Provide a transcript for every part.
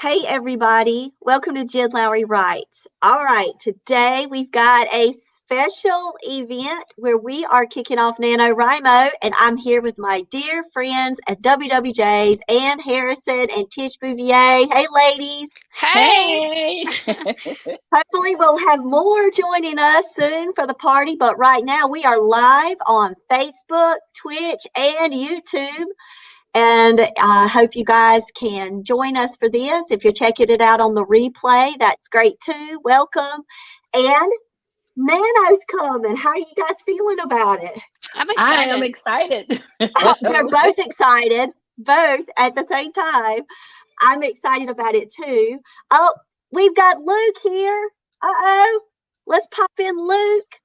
Hey, everybody. Welcome to Jen Lowry Writes. All right, today we've got a special event where we are kicking off NaNoWriMo, and I'm here with my dear friends at WWJs, Ann Harrison and Tish Bouvier. Hey, ladies. Hey. Hopefully, we'll have more joining us soon for the party, but right now we are live on Facebook, Twitch, and YouTube. And I hope you guys can join us for this. If you're checking it out on the replay, that's great too. Welcome. And Nano's coming. How are you guys feeling about it? I'm excited. I am excited. They're both excited, both at the same time. I'm excited about it too. Oh, we've got Luke here. Uh-oh. Let's pop in Luke.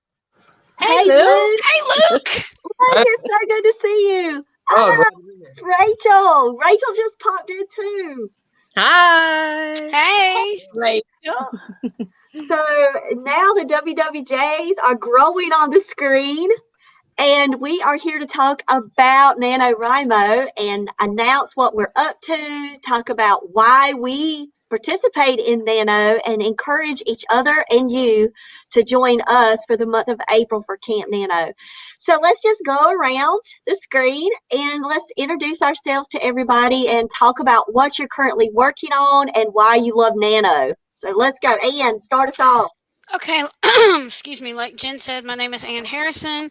Hey, Luke. Hey, Luke. Luke, it's so good to see you. Oh, It's Rachel. Rachel just popped in too. Hi. Hey. Rachel. So now the WWJs are growing on the screen, and we are here to talk about NaNoWriMo and announce what we're up to, talk about why we participate in Nano, and encourage each other and you to join us for the month of April for Camp Nano. So let's just go around the screen and let's introduce ourselves to everybody and talk about what you're currently working on and why you love Nano. So let's go. Ann, start us off. Okay. Excuse me. Like Jen said, my name is Ann Harrison.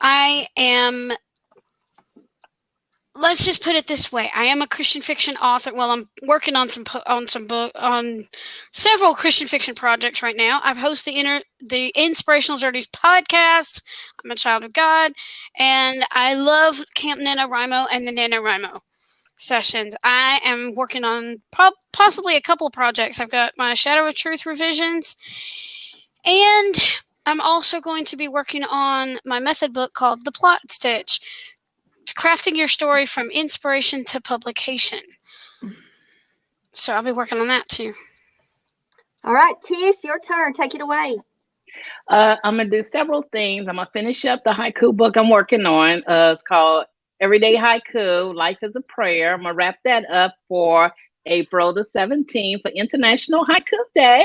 I am, let's just put it this way. I am a Christian fiction author. Well, I'm working on several Christian fiction projects right now. I host the Inspirational Journeys podcast. I'm a child of God, and I love Camp NaNoWriMo and the NaNoWriMo sessions. I am working on possibly a couple of projects. I've got my Shadow of Truth revisions, and I'm also going to be working on my method book called The Plot Stitch. It's crafting your story from inspiration to publication. So I'll be working on that too. All right, Tish, your turn. Take it away. I'm going to do several things. I'm going to finish up the haiku book I'm working on. It's called Everyday Haiku, Life is a Prayer. I'm going to wrap that up for April the 17th for International Haiku Day.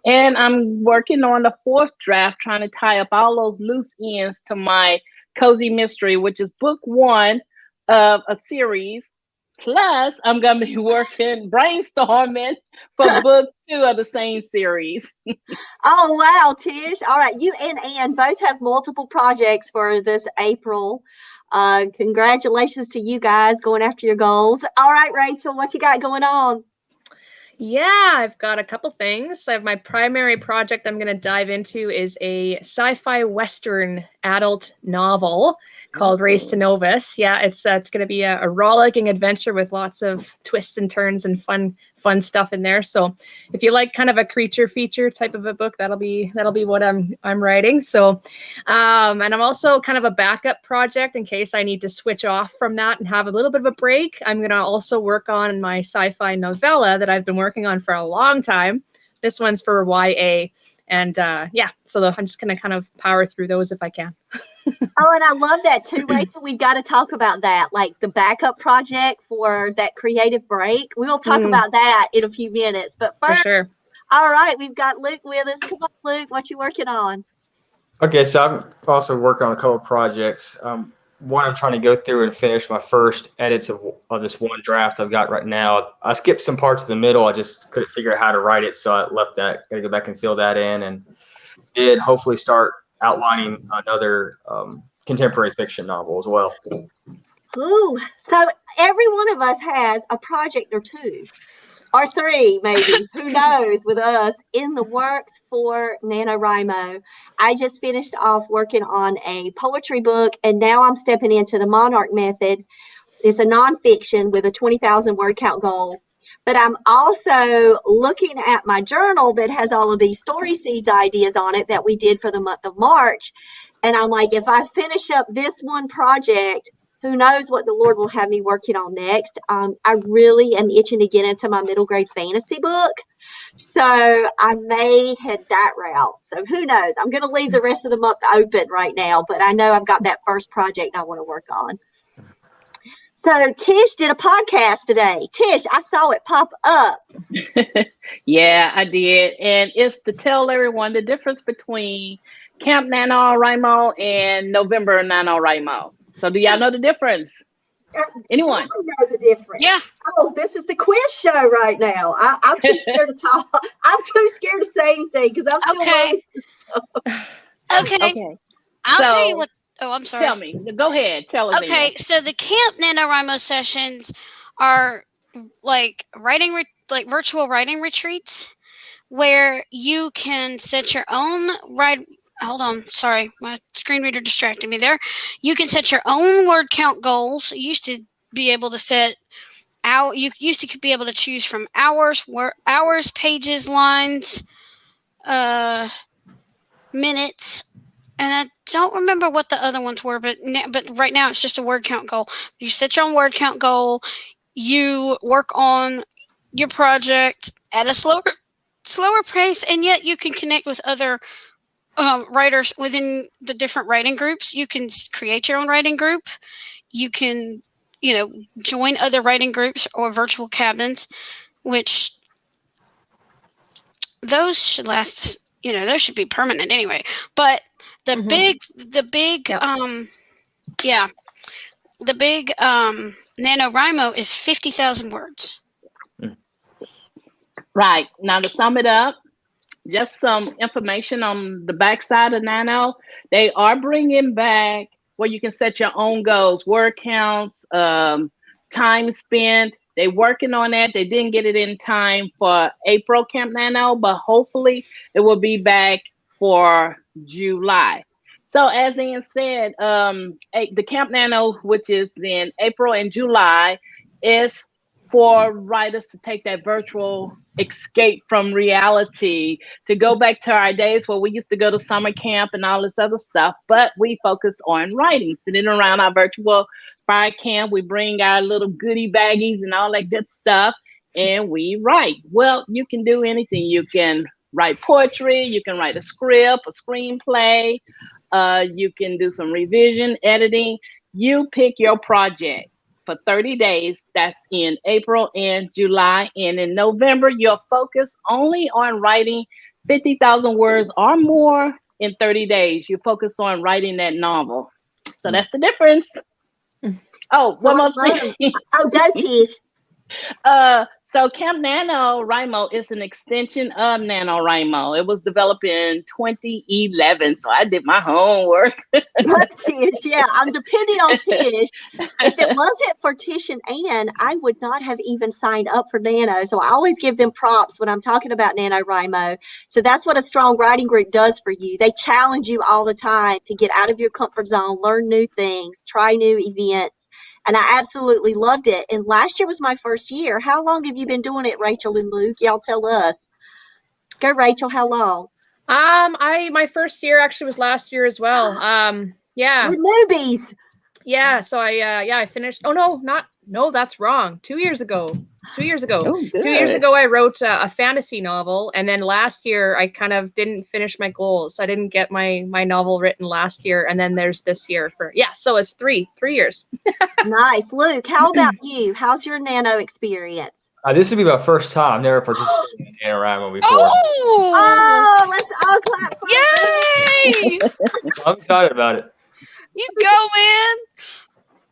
And I'm working on the fourth draft, trying to tie up all those loose ends to my cozy mystery, which is book one of a series. Plus, I'm going to be brainstorming for book two of the same series. Oh, wow, Tish. All right, you and Ann both have multiple projects for this April. Congratulations to you guys going after your goals. All right, Rachel, what you got going on? Yeah, I've got a couple things. I have my primary project I'm going to dive into is a sci-fi Western adult novel called Race to Novus. Yeah, it's going to be a rollicking adventure with lots of twists and turns and fun stuff in there. So if you like kind of a creature feature type of a book, that'll be what I'm writing. So and I'm also kind of a backup project in case I need to switch off from that and have a little bit of a break. I'm going to also work on my sci-fi novella that I've been working on for a long time. This one's for YA. And so I'm just going to kind of power through those if I can. Oh, and I love that too, Rachel. We've got to talk about that, like the backup project for that creative break. We'll talk about that in a few minutes. But first, for sure. All right, we've got Luke with us. Come on, Luke, what you working on? Okay, so I'm also working on a couple of projects. One, I'm trying to go through and finish my first edits of this one draft I've got right now. I skipped some parts in the middle. I just couldn't figure out how to write it, so I left that. Got to go back and fill that in, and did hopefully start outlining another contemporary fiction novel as well. Ooh, so every one of us has a project or two, or three maybe, who knows, with us in the works for NaNoWriMo. I just finished off working on a poetry book, and now I'm stepping into the Monarch method. It's a nonfiction with a 20,000 word count goal. But I'm also looking at my journal that has all of these story seeds ideas on it that we did for the month of March. And I'm like, if I finish up this one project, who knows what the Lord will have me working on next. I really am itching to get into my middle grade fantasy book. So I may head that route. So who knows? I'm going to leave the rest of the month open right now, but I know I've got that first project I want to work on. So Tish did a podcast today. Tish, I saw it pop up. Yeah, I did. And it's to tell everyone the difference between Camp NaNoWriMo and November NaNoWriMo. So do y'all know the difference? Anyone? I know the difference. Yeah. Oh, this is the quiz show right now. I'm too scared to talk. I'm too scared to say anything because I'm still Okay. learning. Okay. I'll tell you what. Oh, I'm sorry. Tell me. Go ahead. Tell us. Okay, so the Camp NaNoWriMo sessions are like virtual writing retreats where you can set your own Hold on, sorry, my screen reader distracted me there. You can set your own word count goals. You used to be able to set out. You used to be able to choose from hours, pages, lines, minutes. And I don't remember what the other ones were, but right now it's just a word count goal. You set your own word count goal. You work on your project at a slower pace, and yet you can connect with other writers within the different writing groups. You can create your own writing group. You can, join other writing groups or virtual cabins, which those should last. Those should be permanent anyway. But the big NaNoWriMo is 50,000 words. Right. Now to sum it up, just some information on the backside of Nano. They are bringing back where you can set your own goals, word counts, time spent. They're working on that. They didn't get it in time for April Camp Nano, but hopefully it will be back for July. So as Ian said, the Camp Nano, which is in April and July, is for writers to take that virtual escape from reality, to go back to our days where we used to go to summer camp and all this other stuff, but we focus on writing, sitting around our virtual fire camp. We bring our little goodie baggies and all that good stuff, and we write. Well, you can do anything. You can write poetry, you can write a script, a screenplay, you can do some revision, editing. You pick your project for 30 days. That's in April and July. And in November, you'll focus only on writing 50,000 words or more in 30 days. You focus on writing that novel. So that's the difference. Oh, one more thing. Oh, go Tish. So Camp NaNoWriMo is an extension of NaNoWriMo. It was developed in 2011, so I did my homework. Tish, yeah, I'm depending on Tish. If it wasn't for Tish and Ann, I would not have even signed up for Nano. So I always give them props when I'm talking about NaNoWriMo. So that's what a strong writing group does for you. They challenge you all the time to get out of your comfort zone, learn new things, try new events. And I absolutely loved it. And last year was my first year. How long have you been doing it, Rachel and Luke? Y'all tell us. Go, Rachel. How long? My first year actually was last year as well. Yeah. We're newbies. Yeah. So I finished. Oh no, that's wrong. 2 years ago. 2 years ago. Oh, 2 years ago, I wrote a fantasy novel, and then last year I kind of didn't finish my goals. I didn't get my novel written last year, and then there's this year so it's 3 years. Nice. Luke, how about you? How's your Nano experience? This would be my first time. I've never participated in NaNoWriMo before. Oh, let's all clap for Yay! I'm excited about it. You go, man.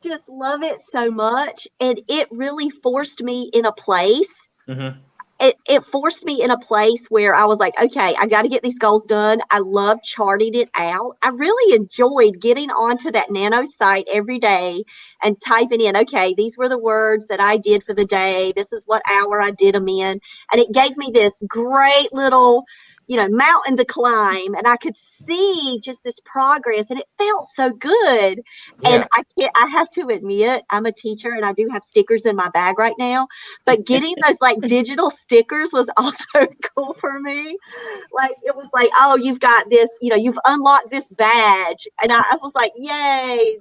Just love it so much, and it really forced me in a place. Mm-hmm. It forced me in a place where I was like, okay, I got to get these goals done. I love charting it out. I really enjoyed getting onto that Nano site every day and typing in, okay, these were the words that I did for the day. This is what hour I did them in. And it gave me this great little, mountain to climb, and I could see just this progress, and it felt so good. Yeah. And I have to admit, I'm a teacher and I do have stickers in my bag right now, but getting those digital stickers was also cool for me. It was like, oh, you've got this, you've unlocked this badge, and I was like, yay,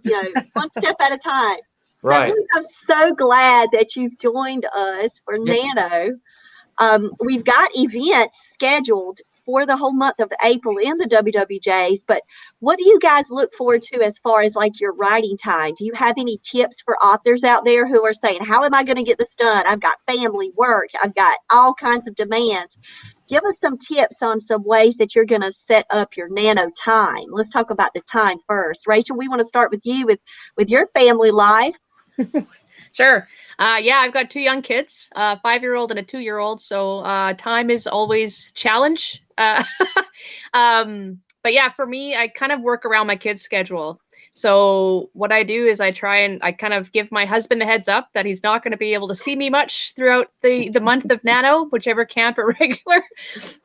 one step at a time. So Right. I'm so glad that you've joined us for Nano. We've got events scheduled for the whole month of April in the WWJs. But what do you guys look forward to as far as like your writing time? Do you have any tips for authors out there who are saying, how am I going to get this done? I've got family, work, I've got all kinds of demands. Give us some tips on some ways that you're going to set up your nano time. Let's talk about the time first. Rachel, we want to start with you with your family life. Sure. Yeah, I've got 2 young kids, a 5-year-old and a 2-year-old. So time is always challenge. But yeah, for me, I kind of work around my kids' schedule. So what I do is I kind of give my husband the heads up that he's not going to be able to see me much throughout the month of Nano, whichever camp or regular.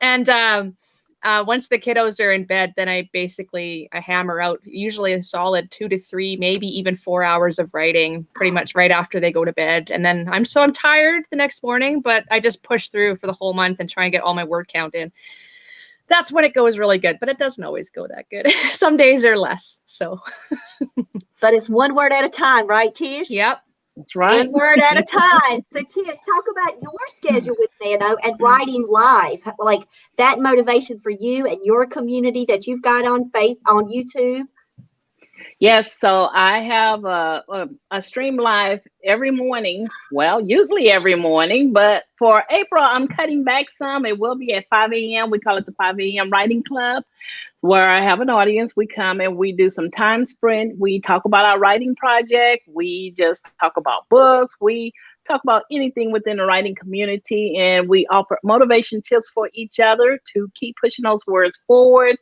And once the kiddos are in bed, then I hammer out usually a solid 2 to 3, maybe even 4 hours of writing pretty much right after they go to bed. And then I'm tired the next morning, but I just push through for the whole month and try and get all my word count in. That's when it goes really good, but it doesn't always go that good. Some days are less. So, but it's one word at a time, right, Tish? Yep. That's right. One word at a time. So, Tish, talk about your schedule with Nano and writing live, like that motivation for you and your community that you've got on YouTube. Yes, so I have a stream live every morning. Well, usually every morning, but for April, I'm cutting back some. It will be at 5 a.m. We call it the 5 a.m. Writing Club, where I have an audience. We come and we do some time sprint. We talk about our writing project. We just talk about books. We talk about anything within the writing community, and we offer motivation tips for each other to keep pushing those words forward.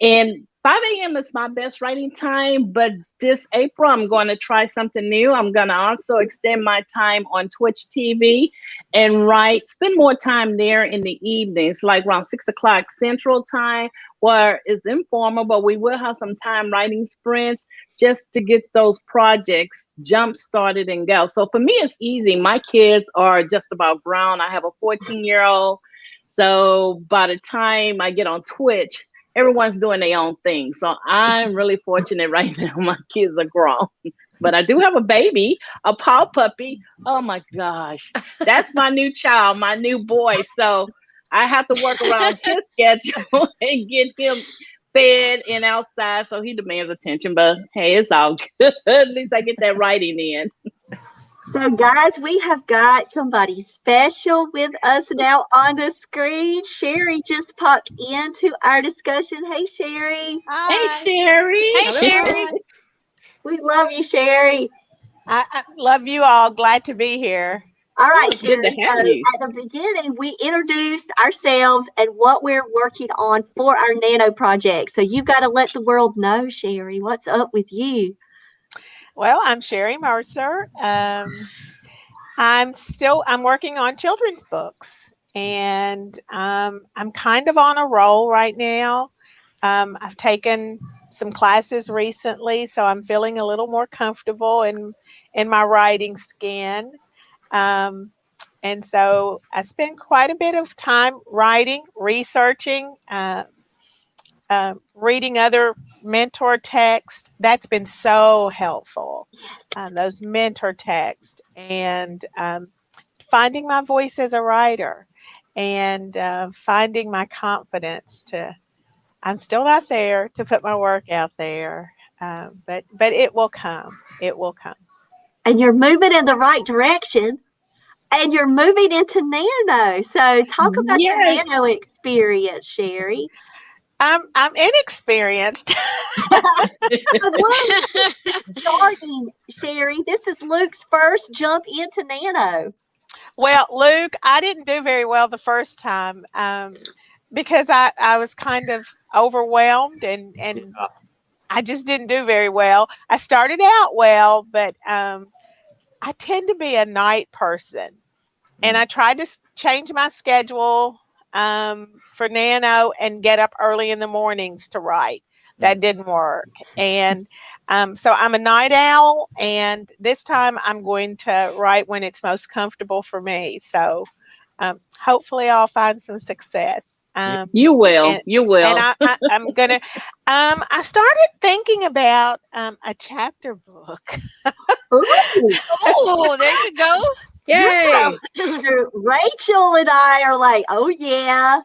And 5 a.m. is my best writing time, but this April, I'm going to try something new. I'm going to also extend my time on Twitch TV and spend more time there in the evenings, like around 6 o'clock Central Time, where it's informal, but we will have some time writing sprints just to get those projects jump started and go. So for me, it's easy. My kids are just about grown. I have a 14-year-old. So by the time I get on Twitch, everyone's doing their own thing. So I'm really fortunate right now. My kids are grown. But I do have a baby, a paw puppy. Oh my gosh. That's my new child, my new boy. So I have to work around his schedule and get him fed and outside. So he demands attention. But hey, it's all good. At least I get that writing in. So, guys, we have got somebody special with us now on the screen. Sherry just popped into our discussion. Hey, Sherry. Hi. Hey, Sherry. Hey, Sherry. We love you, Sherry. I love you all. Glad to be here. All right, It's good Sherry. to have So you. at the beginning, we introduced ourselves and what we're working on for our Nano project. So you've got to let the world know, Sherry, what's up with you? Well, I'm Sherry Mercer. I'm working on children's books, and I'm kind of on a roll right now. I've taken some classes recently, so I'm feeling a little more comfortable in my writing skin. And so I spend quite a bit of time writing, researching, reading other mentor texts. That's been so helpful. Those mentor texts, and finding my voice as a writer, and finding my confidence I'm still not there to put my work out there, but it will come. It will come. And you're moving in the right direction. And you're moving into Nano. So talk about your Nano experience, Sherry. I'm inexperienced. Starting, Sherry. This is Luke's first jump into Nano. Well, Luke, I didn't do very well the first time because I was kind of overwhelmed and I just didn't do very well. I started out well, but I tend to be a night person. And I tried to change my schedule for Nano and get up early in the mornings to write. That didn't work. And so I'm a night owl, and this time I'm going to write when it's most comfortable for me. So hopefully I'll find some success. You will. You will. And I'm going to, I started thinking about a chapter book. Oh, there you go. Yay. So, Rachel and I are like, oh, yeah.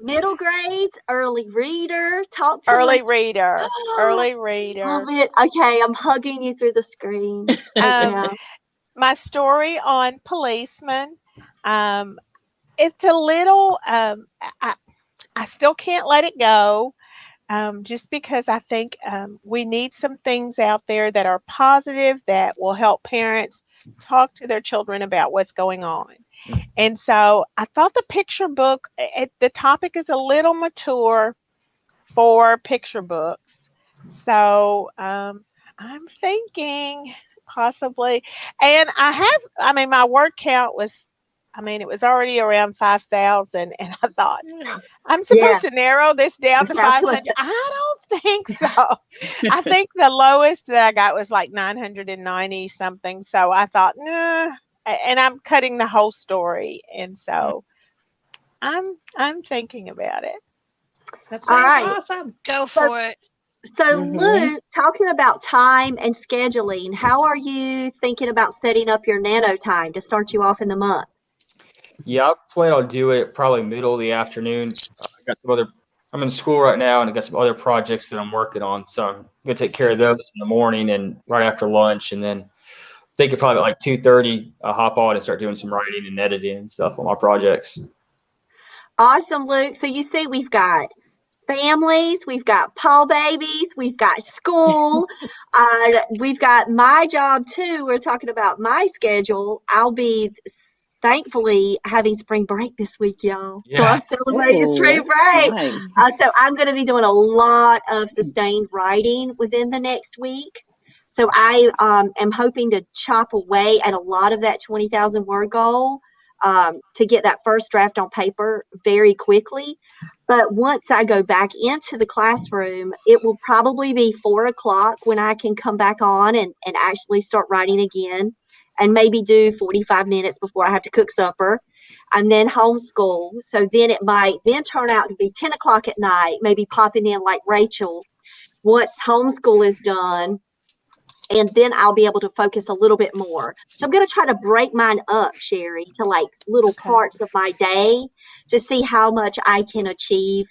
Middle grades, early reader. Talk to Early us. reader. Early Love reader. it. Okay, I'm hugging you through the screen right now. My story on policeman. It's a little. I still can't let it go. Just because I think we need some things out there that are positive that will help parents talk to their children about what's going on. And so I thought the picture book, the topic is a little mature for picture books. So I'm thinking possibly, and I mean, my word count was, I mean, it was already around 5,000, and I thought, I'm supposed to narrow this down to It's down to 500. I don't think so. I think the lowest that I got was like 990 something. So I thought, nah, and I'm cutting the whole story, and so I'm thinking about it. That All sounds right. awesome. Go for it. So, Luke, talking about time and scheduling, how are you thinking about setting up your nano time to start you off in the month? Yeah, I plan on doing it probably middle of the afternoon. I'm in school right now, and I got some other projects that I'm working on. So I'm gonna take care of those in the morning and right after lunch, and then thinking probably like 2:30, I'll hop on and start doing some writing and editing and stuff on my projects. Awesome, Luke. So you see, we've got families, we've got paw babies, we've got school, we've got my job too. We're talking about my schedule. I'll be thankfully having spring break this week, y'all. So I'm celebrating spring break. Nice. So I'm going to be doing a lot of sustained writing within the next week. So I am hoping to chop away at a lot of that 20,000 word goal to get that first draft on paper very quickly. But once I go back into the classroom, it will probably be 4 o'clock when I can come back on and actually start writing again, and maybe do 45 minutes before I have to cook supper, and then homeschool. So then it might then turn out to be 10 o'clock at night, maybe popping in like Rachel once homeschool is done. And then I'll be able to focus a little bit more. So I'm going to try to break mine up, Sherry, to like little parts of my day to see how much I can achieve.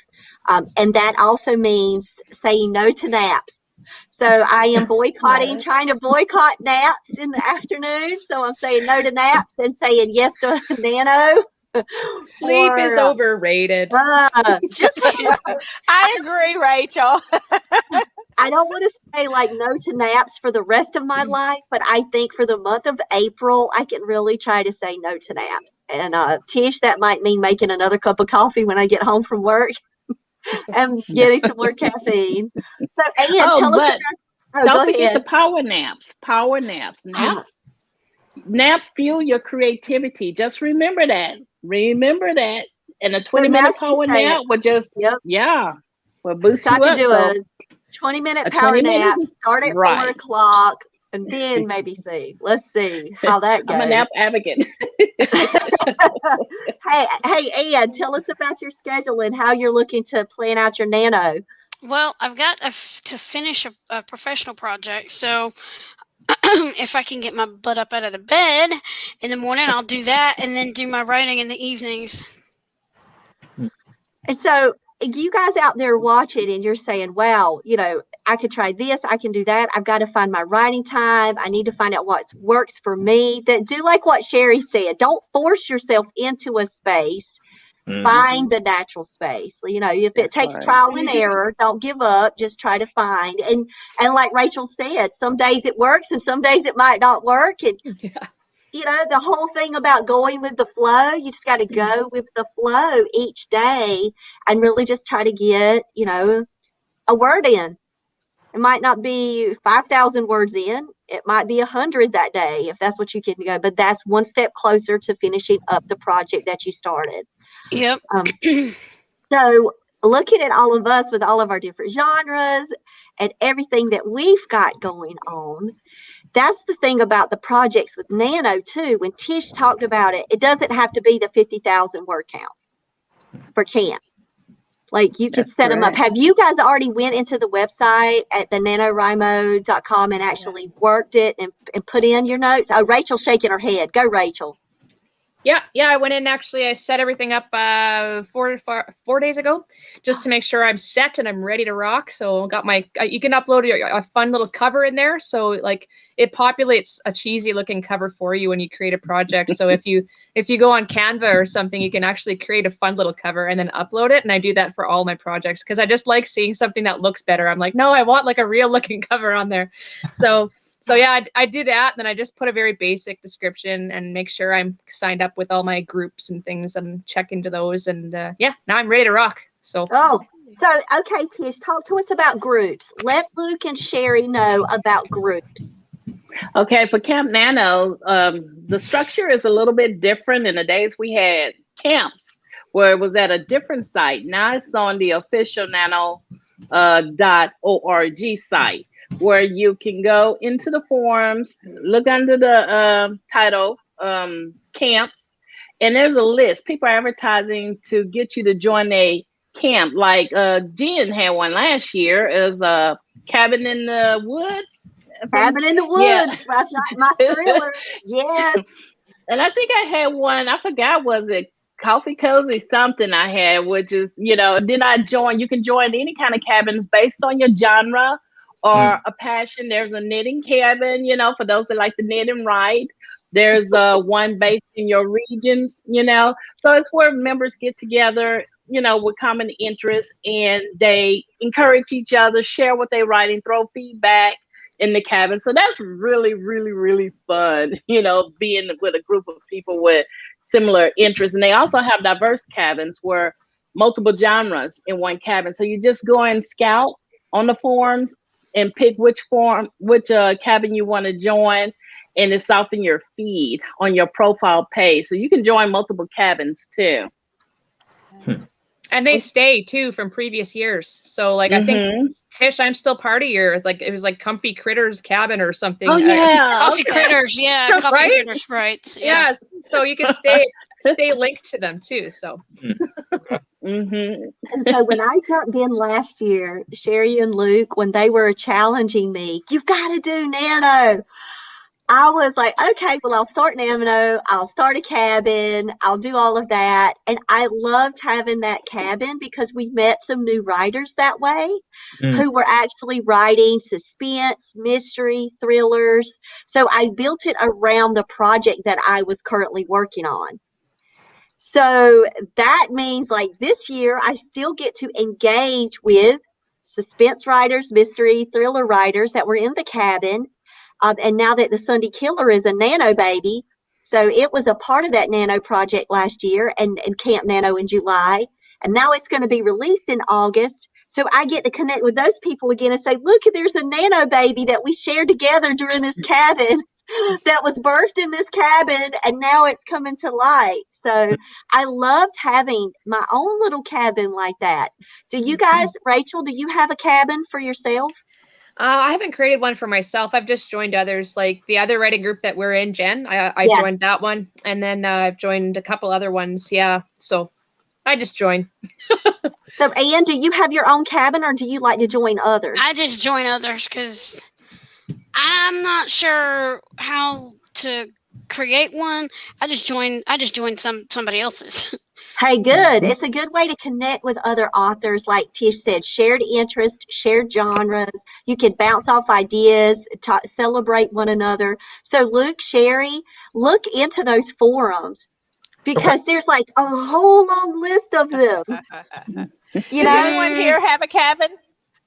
And that also means saying no to naps. So I am trying to boycott naps in the afternoon. So I'm saying no to naps and saying yes to nano. Sleep is overrated. Just I agree, Rachel. I don't want to say like no to naps for the rest of my life, but I think for the month of April, I can really try to say no to naps. And Tish, that might mean making another cup of coffee when I get home from work and getting some more caffeine. So, Ann, tell us about. Don't forget the power naps. Naps fuel your creativity. Just remember that. And a 20-minute power nap would just, will boost you up. I could do a 20-minute power nap, start at 4 o'clock, and then maybe see. Let's see how that goes. I'm a nap advocate. Hey, Ann, tell us about your schedule and how you're looking to plan out your nano. Well, I've got to finish a professional project, so if I can get my butt up out of the bed in the morning, I'll do that, and then do my writing in the evenings. And so you guys out there watching, and you're saying, wow, I could try this, I can do that. I've got to find my writing time. I need to find out what works for me. That do like what Sherry said. Don't force yourself into a space. Find the natural space. If it takes trial and error, don't give up. Just try to find. And like Rachel said, some days it works and some days it might not work. And the whole thing about going with the flow, you just got to go with the flow each day and really just try to get, a word in. It might not be 5,000 words in. It might be 100 that day if that's what you can go. But that's one step closer to finishing up the project that you started. Yep. So looking at all of us with all of our different genres and everything that we've got going on, that's the thing about the projects with Nano too. When Tish talked about it, it doesn't have to be the 50,000 word count for camp. Like you could set them up. Have you guys already went into the website at the NaNoWriMo.com and actually worked it and put in your notes? Oh, Rachel's shaking her head. Go, Rachel. Yeah, I went in actually. I set everything up 4 days ago, just to make sure I'm set and I'm ready to rock. So got my you can upload a fun little cover in there. So like it populates a cheesy looking cover for you when you create a project. So if you go on Canva or something, you can actually create a fun little cover and then upload it. And I do that for all my projects because I just like seeing something that looks better. I'm like, no, I want like a real looking cover on there. So yeah, I do that. Then I just put a very basic description and make sure I'm signed up with all my groups and things and check into those. And yeah, now I'm ready to rock. So Okay, Tish, talk to us about groups. Let Luke and Sherry know about groups. Okay, for Camp Nano, the structure is a little bit different. In the days we had camps where it was at a different site. Now it's on the official nano.org site, where you can go into the forums, look under the title camps, and there's a list. People are advertising to get you to join a camp. Like Jen had one last year. It was a cabin in the woods. Cabin in the Woods. Yeah. That's right, my thriller. Yes. And I think I had one, I forgot, was it Coffee Cozy something I had, which is, then I joined. You can join any kind of cabins based on your genre or a passion. There's a knitting cabin, for those that like to knit and write. There's one based in your regions, So it's where members get together, with common interests, and they encourage each other, share what they write, and throw feedback in the cabin. So that's really, really, really fun, being with a group of people with similar interests. And they also have diverse cabins where multiple genres in one cabin. So you just go and scout on the forums and pick which cabin you want to join. And it's off in your feed on your profile page. So you can join multiple cabins too. And they stay too from previous years. So like, I think Tish, I'm still part of your, like, it was like Comfy Critters cabin or something. Oh yeah. Coffee Critters. Yeah. So, Coffee right? Critters sprites. Yeah. Yes. So you can stay linked to them too. So. And so when I jumped in last year, Sherry and Luke, when they were challenging me, you've got to do Nano. I was like, okay, well, I'll start Nano, I'll start a cabin, I'll do all of that. And I loved having that cabin because we met some new writers that way who were actually writing suspense, mystery, thrillers. So I built it around the project that I was currently working on. So that means like this year, I still get to engage with suspense writers, mystery, thriller writers that were in the cabin. And now that the Sunday Killer is a Nano baby, so it was a part of that Nano project last year and Camp Nano in July. And now it's going to be released in August. So I get to connect with those people again and say, look, there's a Nano baby that we shared together during this cabin that was birthed in this cabin, and now it's coming to light. So I loved having my own little cabin like that. So you guys, Rachel, do you have a cabin for yourself? I haven't created one for myself. I've just joined others, like the other writing group that we're in, Jen. I joined that one, and then I've joined a couple other ones. Yeah, so I just joined. So, Anne, do you have your own cabin, or do you like to join others? I just join others because I'm not sure how to create one. I just joined somebody else's. Hey, good. It's a good way to connect with other authors. Like Tish said, shared interest, shared genres. You can bounce off ideas, celebrate one another. So Luke, Sherry, look into those forums because there's like a whole long list of them. Does anyone here have a cabin?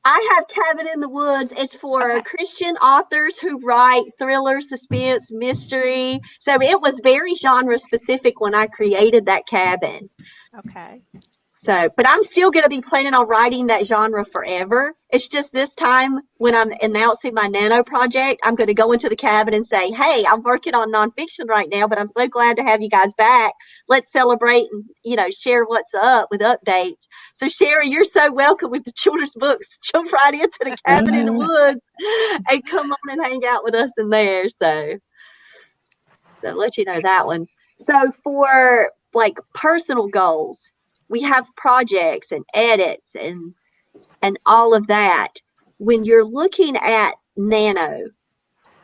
I have Cabin in the Woods. It's for Christian authors who write thriller, suspense, mystery. So it was very genre specific when I created that cabin. Okay. So, but I'm still going to be planning on writing that genre forever. It's just this time when I'm announcing my Nano project, I'm going to go into the cabin and say, hey, I'm working on nonfiction right now, but I'm so glad to have you guys back. Let's celebrate and, share what's up with updates. So Sherry, you're so welcome with the children's books. Jump right into the Cabin in the Woods and come on and hang out with us in there. So let you know that one. So for like personal goals, we have projects and edits and all of that. When you're looking at Nano,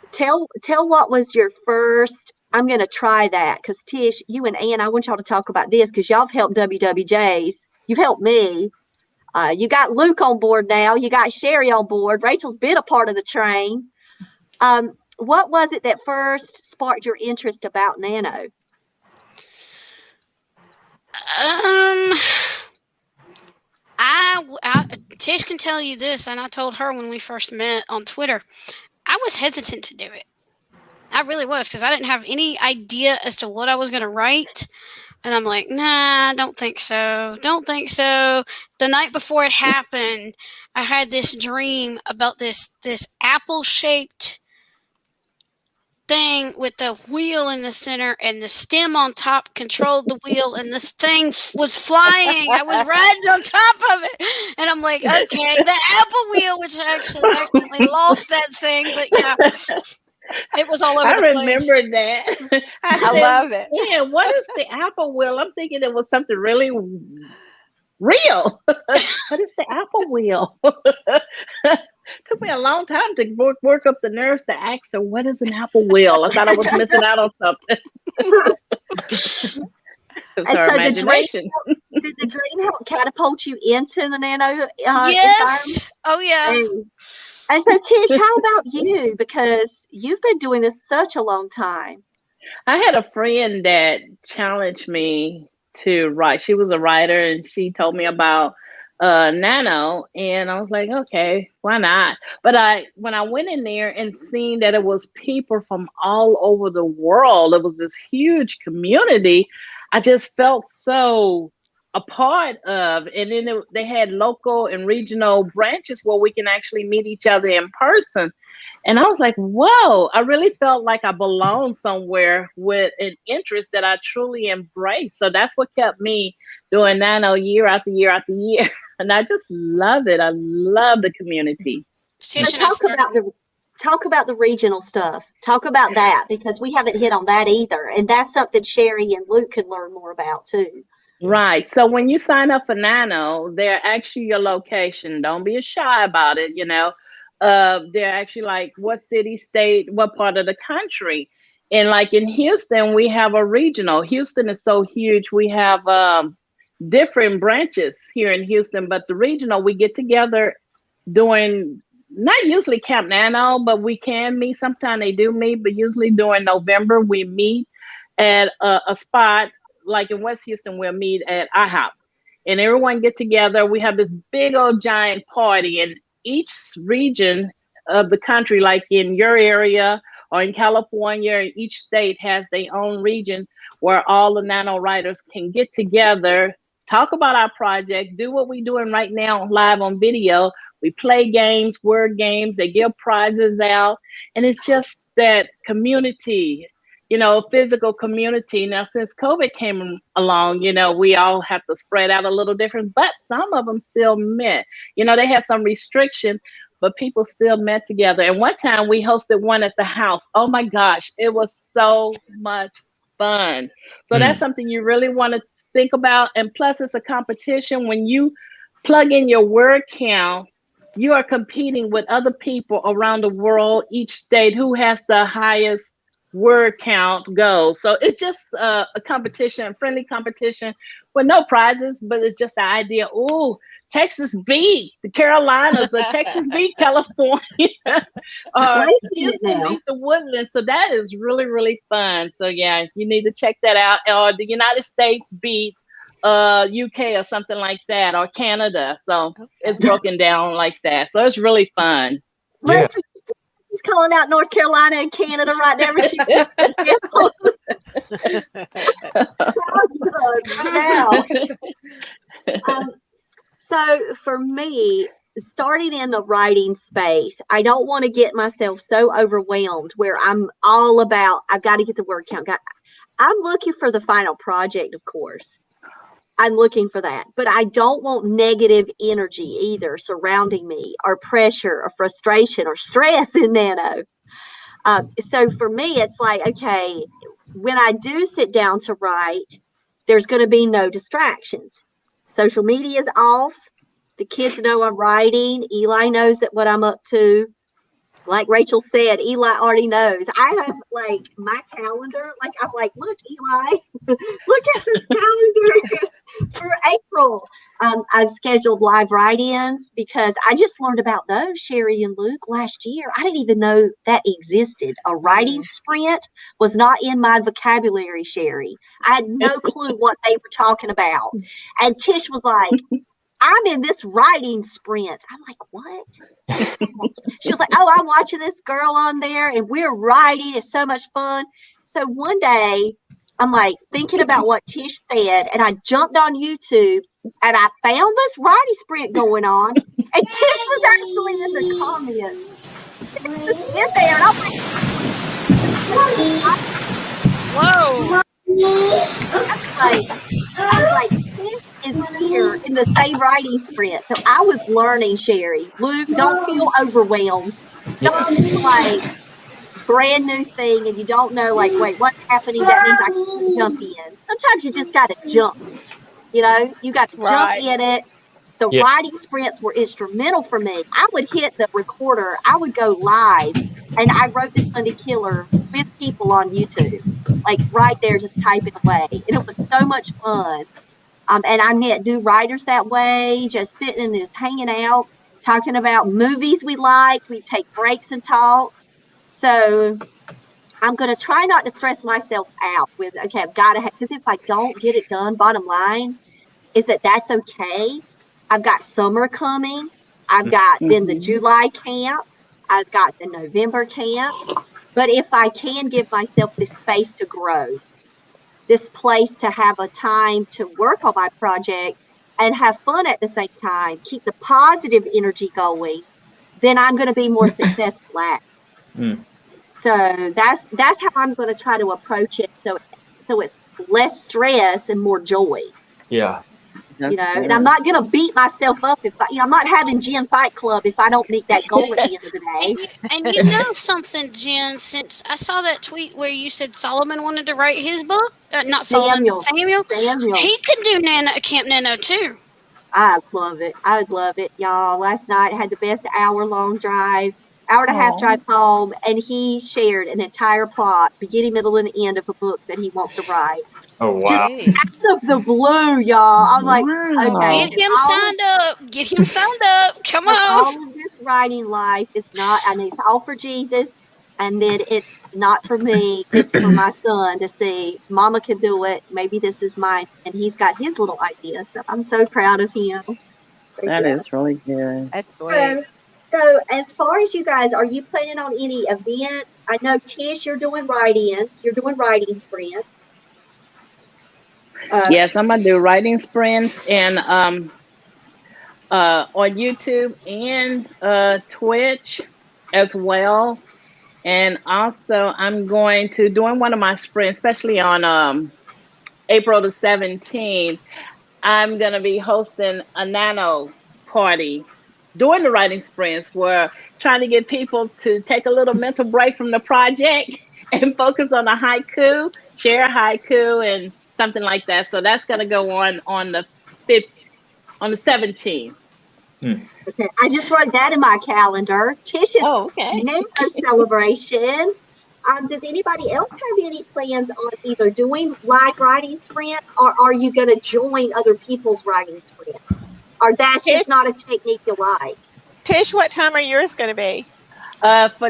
tell what was your first I'm going to try that because Tish, you and Ann, I want y'all to talk about this because y'all have helped WWJs. You've helped me. You got Luke on board now. You got Sherry on board. Rachel's been a part of the train. What was it that first sparked your interest about Nano? Tish can tell you this, and I told her when we first met on Twitter, I was hesitant to do it. I really was, because I didn't have any idea as to what I was going to write. And I'm like, nah, don't think so. Don't think so. The night before it happened, I had this dream about this apple-shaped thing with the wheel in the center and the stem on top controlled the wheel, and this thing was flying. I was riding on top of it, and I'm like, okay, the apple wheel, which I actually accidentally lost that thing, but yeah, it was all over the place. I remember that. I love it. Yeah, what is the apple wheel? I'm thinking it was something really real. What is the apple wheel? Took me a long time to work up the nerves to ask her, what is an apple wheel? I thought I was missing out on something. And her so imagination. did the dream help catapult you into the Nano Yes. environment? Oh, yeah. And so, Tish, how about you? Because you've been doing this such a long time. I had a friend that challenged me to write. She was a writer, and she told me about Nano, and I was like, okay, why not? But when I went in there and seen that it was people from all over the world, it was this huge community, I just felt so a part of. And then they had local and regional branches where we can actually meet each other in person. And I was like, whoa, I really felt like I belonged somewhere with an interest that I truly embraced. So that's what kept me doing Nano year after year after year. And I just love it. I love the community. So talk about the regional stuff. Talk about that, because we haven't hit on that either. And that's something Sherry and Luke could learn more about too. Right. So when you sign up for Nano, they're actually your location. Don't be shy about it. They're actually like what city, state, what part of the country. And like in Houston, we have a regional. Houston is so huge. We have different branches here in Houston, but the regional, we get together during, not usually Camp Nano, but we can meet. Sometimes they do meet, but usually during November, we meet at a spot. Like in West Houston, we'll meet at IHOP. And everyone get together. We have this big old giant party, and each region of the country, like in your area or in California, each state has their own region where all the Nano writers can get together, talk about our project, do what we're doing right now live on video. We play games, word games, they give prizes out. And it's just that community, physical community. Now, since COVID came along, we all have to spread out a little different, but some of them still met. They had some restriction, but people still met together. And one time we hosted one at the house. Oh my gosh, it was so much fun. So that's something you really want to think about. And plus, it's a competition. When you plug in your word count, you are competing with other people around the world, each state, who has the highest word count goes. So it's just a competition, friendly competition with no prizes, but it's just the idea. Oh, Texas beat the Carolinas, or Texas beat California, or Houston beat the Woodlands. So that is really, really fun. So yeah, you need to check that out. Or the United States beat UK or something like that, or Canada. So it's broken down like that. So it's really fun. Yeah. He's calling out North Carolina and Canada right now. So for me, starting in the writing space, I don't want to get myself so overwhelmed where I'm all about, I've got to get the word count. I'm looking for the final project, of course. I'm looking for that, but I don't want negative energy either surrounding me, or pressure or frustration or stress in Nano. So for me, it's like, okay, when I do sit down to write, there's going to be no distractions. Social media is off. The kids know I'm writing. Eli knows that what I'm up to. like Rachel said, Eli already knows. I have like my calendar. Like I'm like, look, Eli, look at this calendar for April. I've scheduled live write-ins because I just learned about those, Sherry and Luke, last year. I didn't even know that existed. A writing sprint was not in my vocabulary, Sherry. I had no clue what they were talking about. And Tish was like, I'm in this writing sprint. I'm like, what? She was like, oh, I'm watching this girl on there and we're writing. It's so much fun. So one day I'm like thinking about what Tish said, and I jumped on YouTube and I found this writing sprint going on. And Tish was actually in the comments. Tish was in there, and I'm like, Whoa. I was like, Tish is here in the same writing sprint. So I was learning, Sherry. Luke, don't feel overwhelmed. Don't feel like brand new thing and you don't know, like, wait, what's happening? That means I can jump in. Sometimes you just got to jump. You got to jump in it. The writing sprints were instrumental for me. I would hit the recorder. I would go live, and I wrote this Sunday Killer with people on YouTube, like right there, just typing away. And it was so much fun. And I met new writers that way, just sitting and just hanging out, talking about movies we liked. We'd take breaks and talk. So I'm going to try not to stress myself out with, okay, I've got to have, because if I don't get it done, bottom line is that's okay. I've got summer coming. I've got then the July camp. I've got the November camp. But if I can give myself this space to grow, this place to have a time to work on my project and have fun at the same time, keep the positive energy going, then I'm going to be more successful at it. So that's how I'm going to try to approach it. So it's less stress and more joy. Yeah. And I'm not going to beat myself up if I'm not having Jen Fight Club if I don't meet that goal at the end of the day. And you know something, Jen, since I saw that tweet where you said Solomon wanted to write his book, not Solomon, but Samuel. He can do Camp Nano too. I love it. I would love it, y'all. Last night I had the best hour-long drive, hour and a half drive home, and he shared an entire plot, beginning, middle, and end of a book that he wants to write. Oh, wow. Out of the blue, y'all. I'm like, okay. Get him signed up. Get him signed up. Come on. All of this writing life is not, it's all for Jesus, and then it's not for me. It's for my son to see. Mama can do it. Maybe this is mine. And he's got his little idea. So I'm so proud of him. That is really good. That's sweet. So as far as you guys, are you planning on any events? I know, Tish, you're doing write-ins. You're doing writing sprints. Yes, I'm gonna do writing sprints and on YouTube and Twitch as well. And also I'm going to doing one of my sprints, especially on April the 17th. I'm gonna be hosting a nano party during the writing sprints. We're trying to get people to take a little mental break from the project and focus on a haiku, share a haiku and something like that. So that's going to go on the 17th. Okay, I just wrote that in my calendar. Tish's nano celebration. Does anybody else have any plans on either doing live writing sprints, or are you going to join other people's writing sprints? Or that's just not a technique you like? Tish, what time are yours going to be? For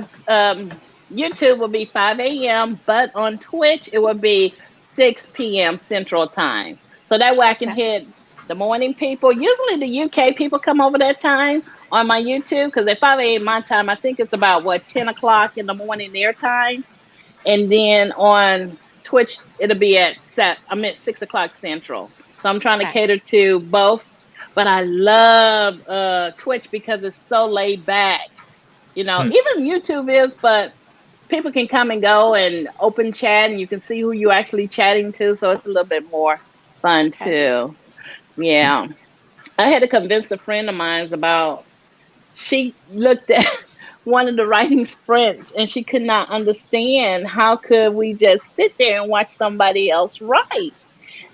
YouTube will be 5 a.m., but on Twitch it will be 6 p.m. Central Time. So that way I can hit the morning people. Usually the UK people come over that time on my YouTube because at 5 a.m. my time, I think it's about 10 o'clock in the morning their time. And then on Twitch, it'll be at 6 o'clock Central. So I'm trying to cater to both. But I love Twitch because it's so laid back. Even YouTube is, but people can come and go and open chat and you can see who you're actually chatting to. So it's a little bit more fun too. Yeah. I had to convince a friend of mine she looked at one of the writing sprints and she could not understand how could we just sit there and watch somebody else write.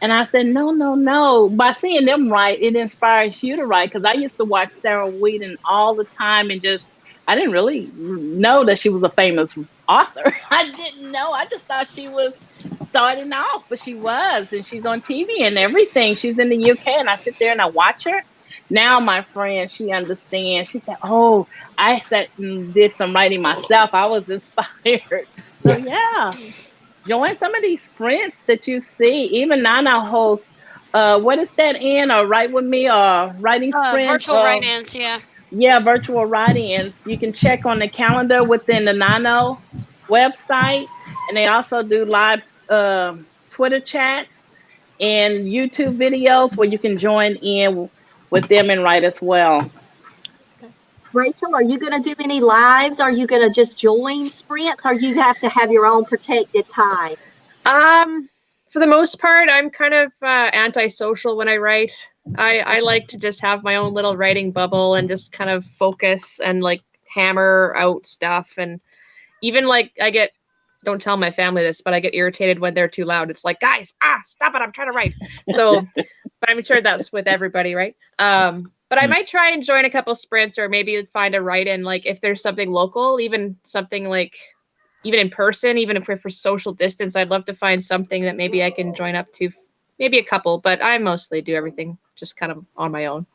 And I said, no. By seeing them write, it inspires you to write. Because I used to watch Sarah Whedon all the time and I didn't really know that she was a famous author. I didn't know. I just thought she was starting off, but she was, and she's on TV and everything. She's in the UK, and I sit there and I watch her. Now my friend, she understands. She said, "Oh, I sat and did some writing myself. I was inspired." So yeah, join some of these sprints that you see. Even Nana hosts. What is that in? Or Write With Me or writing sprint? Virtual write-ins, yeah. Yeah, virtual write-ins. You can check on the calendar within the Nano website, and they also do live Twitter chats and YouTube videos where you can join in with them and write as well. Rachel, are you going to do any lives? Are you going to just join sprints, or you have to have your own protected time? For the most part, I'm kind of antisocial when I write. I like to just have my own little writing bubble and just kind of focus and like hammer out stuff. And even like don't tell my family this, but I get irritated when they're too loud. It's like, guys, stop it. I'm trying to write. So, but I'm sure that's with everybody, right? But I might try and join a couple sprints, or maybe find a write-in, like if there's something local, even something like even in person, even if we're for social distance, I'd love to find something that maybe I can join up to, maybe a couple, but I mostly do everything just kind of on my own.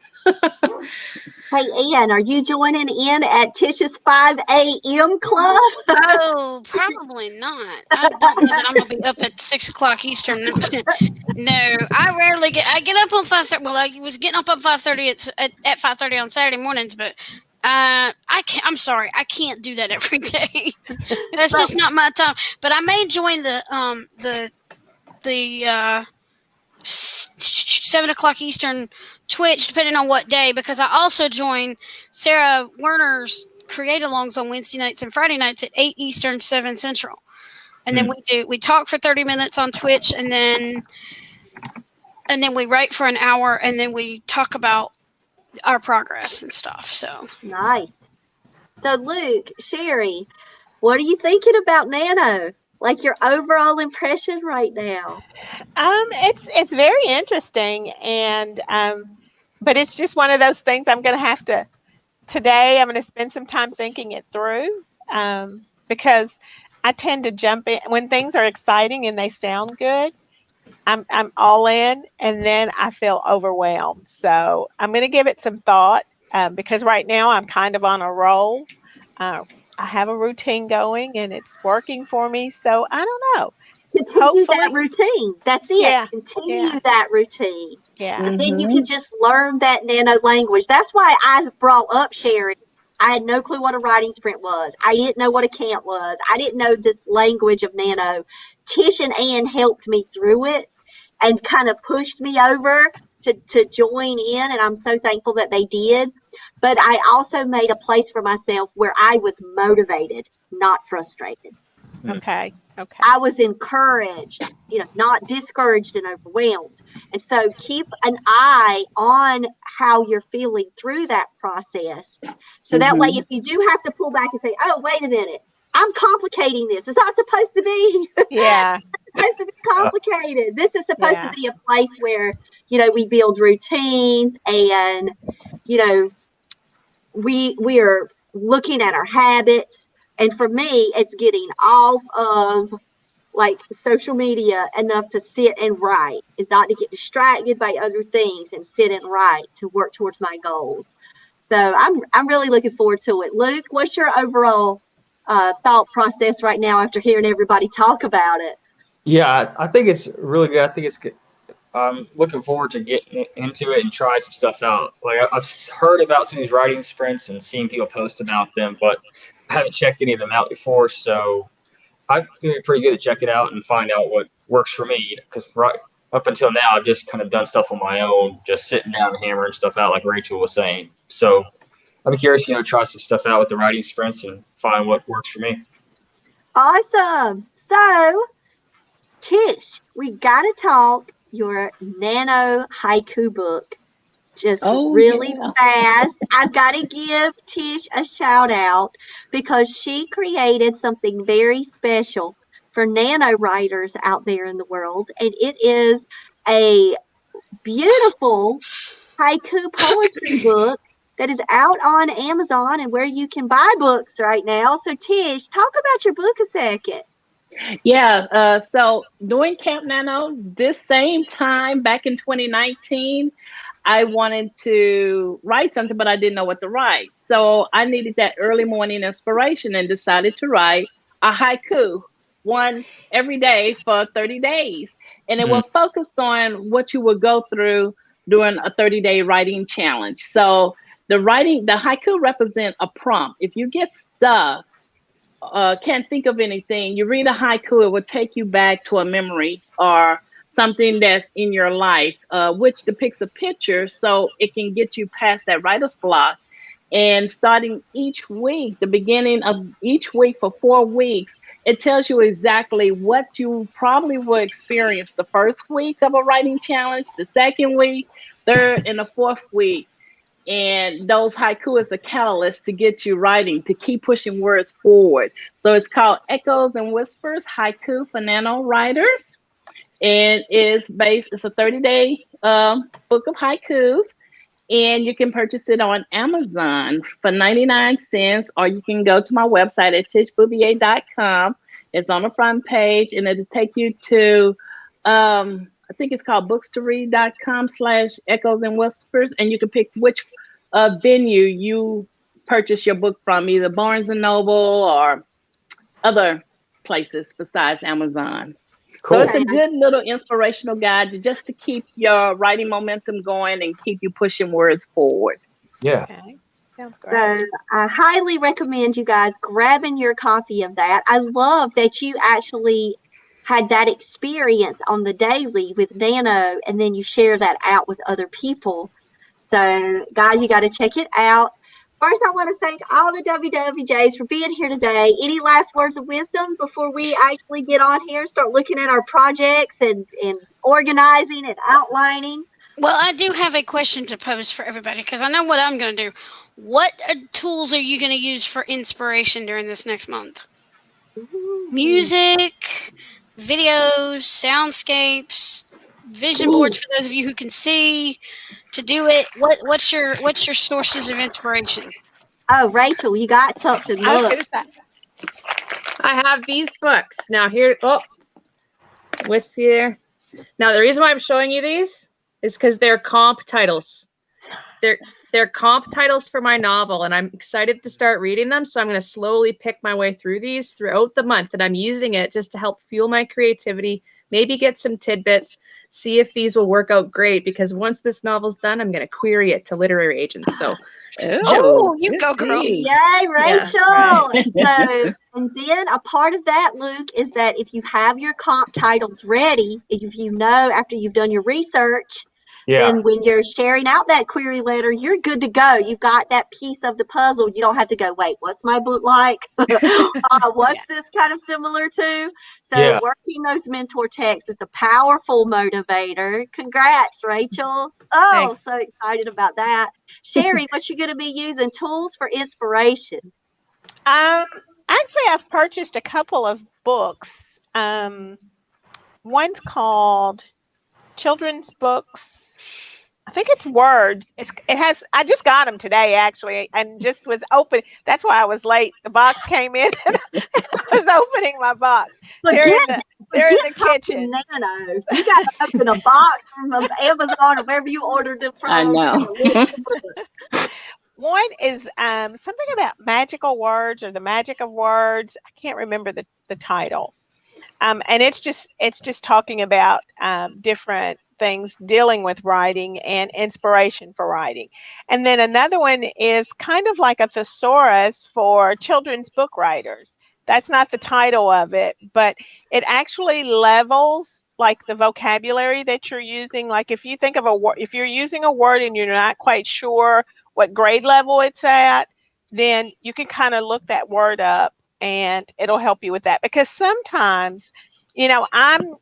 Hey, Ann, are you joining in at Tish's 5 a.m. club? Oh, probably not. I don't know that I'm going to be up at 6 o'clock Eastern. No, I rarely I get up on 5:30. Well, I was getting up at 5:30 at 5:30 on Saturday mornings, but I'm sorry, I can't do that every day. That's just not my time. But I may join the 7 o'clock Eastern Twitch, depending on what day, because I also join Sarah Werner's create-alongs on Wednesday nights and Friday nights at 8 Eastern, 7 Central. And then we talk for 30 minutes on Twitch, and then we write for an hour, and then we talk about our progress and stuff. So nice. So Luke, Sherry, what are you thinking about Nano? Like your overall impression right now? It's very interesting, and but it's just one of those things I'm going to have to. Today, I'm going to spend some time thinking it through, because I tend to jump in when things are exciting and they sound good. I'm all in, and then I feel overwhelmed. So I'm going to give it some thought, because right now I'm kind of on a roll. I have a routine going, and it's working for me. So I don't know. Continue that routine. That's it. Yeah, Continue that routine. Yeah. And then you can just learn that nano language. That's why I brought up Sherry. I had no clue what a writing sprint was. I didn't know what a camp was. I didn't know this language of nano. Tish and Ann helped me through it and kind of pushed me over to join in, and I'm so thankful that they did. But I also made a place for myself where I was motivated, not frustrated. Okay. I was encouraged, not discouraged and overwhelmed. And so keep an eye on how you're feeling through that process. So that way, if you do have to pull back and say, oh, wait a minute, I'm complicating this. It's not supposed to be. Yeah. It's supposed to be complicated. This is supposed to be a place where, we build routines and, we are looking at our habits. And for me, it's getting off of like social media enough to sit and write. It's not to get distracted by other things and sit and write to work towards my goals. So I'm really looking forward to it. Luke, what's your overall thought process right now after hearing everybody talk about it? Yeah, I think it's really good. I think it's good. I'm looking forward to getting into it and trying some stuff out. Like I've heard about some of these writing sprints and seen people post about them, but I haven't checked any of them out before. So I think it's pretty good to check it out and find out what works for me. Because right up until now, I've just kind of done stuff on my own, just sitting down and hammering stuff out, like Rachel was saying. So I'm curious, try some stuff out with the writing sprints and find what works for me. Awesome. So, Tish, we got to talk your Nano haiku book. Just really fast. I've got to give Tish a shout out because she created something very special for nano writers out there in the world. And it is a beautiful haiku poetry book that is out on Amazon and where you can buy books right now. So Tish, talk about your book a second. Yeah, so doing Camp Nano, this same time back in 2019, I wanted to write something, but I didn't know what to write. So I needed that early morning inspiration and decided to write a haiku, one every day for 30 days. And it will focus on what you will go through during a 30-day writing challenge. So the haiku represent a prompt. If you get stuck, can't think of anything, you read a haiku, it will take you back to a memory or something that's in your life, which depicts a picture so it can get you past that writer's block. And starting each week, the beginning of each week for 4 weeks, it tells you exactly what you probably will experience the first week of a writing challenge, the second week, third, and the fourth week. And those haiku is a catalyst to get you writing, to keep pushing words forward. So it's called Echoes and Whispers, Haiku for Nano Writers. And it's a 30-day book of haikus. And you can purchase it on Amazon for 99 cents, or you can go to my website at tishbouvier.com. It's on the front page, and it'll take you to, I think it's called bookstoread.com/echoes and whispers, and you can pick which venue you purchase your book from, either Barnes & Noble or other places besides Amazon. Cool. So it's a good little inspirational guide just to keep your writing momentum going and keep you pushing words forward. Yeah. Okay. Sounds great. So I highly recommend you guys grabbing your copy of that. I love that you actually had that experience on the daily with Nano, and then you share that out with other people. So guys, you got to check it out. First, I want to thank all the WWJs for being here today. Any last words of wisdom before we actually get on here and start looking at our projects and organizing and outlining? Well, I do have a question to pose for everybody because I know what I'm going to do. What tools are you going to use for inspiration during this next month? Music, videos, soundscapes, vision boards for those of you who can see. To do it, what's your sources of inspiration? Oh, Rachel, you got something. I was Look. going to say. I have these books. Now here, whiskey there. Now the reason why I'm showing you these is because they're comp titles. They're comp titles for my novel, and I'm excited to start reading them. So I'm going to slowly pick my way through these throughout the month, and I'm using it just to help fuel my creativity, maybe get some tidbits, see if these will work out great, because once this novel's done, I'm going to query it to literary agents. So Oh, you go, girl. Yay, Rachel. Yeah, So, and then a part of that, Luke, is that if you have your comp titles ready, if you know after you've done your research, then when you're sharing out that query letter, you're good to go. You've got that piece of the puzzle. You don't have to go, wait, what's my book like? What's this kind of similar to? So working those mentor texts is a powerful motivator. Congrats, Rachel. Oh, Thanks. So excited about that. Sherry, what you going to be using? Tools for inspiration. Actually, I've purchased a couple of books. One's called Children's Books. I think it's Words. I just got them today, actually, and just was open. That's why I was late. The box came in, and I was opening my box. They're in the kitchen. Nano. You got to open a box from Amazon or wherever you ordered them from. I know. One is something about magical words or the magic of words. I can't remember the title. And it's just talking about different things dealing with writing and inspiration for writing. And then another one is kind of like a thesaurus for children's book writers. That's not the title of it, but it actually levels like the vocabulary that you're using. Like if you think of a word, if you're using a word and you're not quite sure what grade level it's at, then you can kind of look that word up and it'll help you with that. Because sometimes, I'm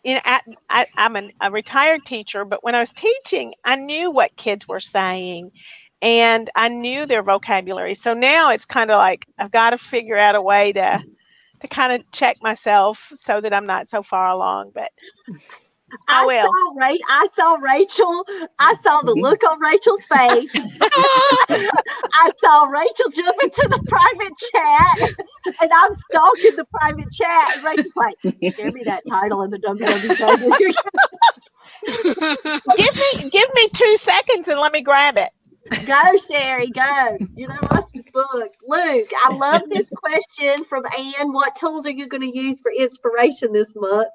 a retired teacher, but when I was teaching, I knew what kids were saying and I knew their vocabulary. So now it's kind of like I've got to figure out a way to kind of check myself so that I'm not so far along. But I will. I saw Rachel. I saw the look on Rachel's face. I saw Rachel jump into the private chat, and I'm stalking the private chat. And Rachel's like, "Share me that title in the WWJs." Give me 2 seconds and let me grab it. Go, Sherry, go. You know us with books. Luke, I love this question from Ann. What tools are you going to use for inspiration this month?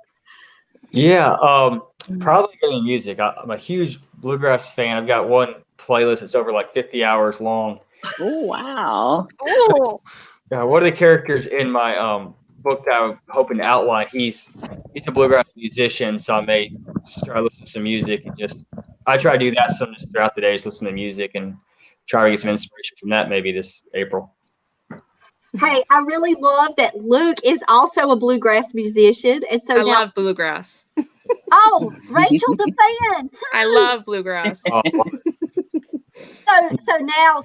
Yeah, probably going to be music. I'm a huge bluegrass fan. I've got one playlist that's over like 50 hours long. Oh, wow. Ooh. One of the characters in my book that I'm hoping to outline, he's a bluegrass musician, so I may start listening to some music and I try to do that some just throughout the day, just listen to music and try to get some inspiration from that maybe this April. Hey, I really love that Luke is also a bluegrass musician, and so I love bluegrass. Oh, Rachel's a fan. I love bluegrass.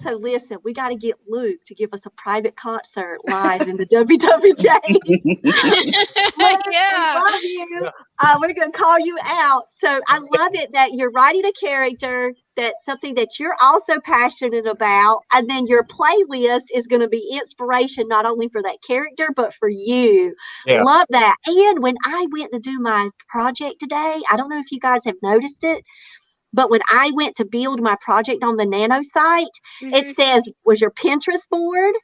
So listen, we got to get Luke to give us a private concert live in the WWJs. Luke, Yeah. we love you. We're going to call you out. So I love it that you're writing a character that's something that you're also passionate about. And then your playlist is going to be inspiration, not only for that character, but for you. Yeah. Love that. And when I went to do my project today, I don't know if you guys have noticed it, but when I went to build my project on the Nano site, it says, was your Pinterest board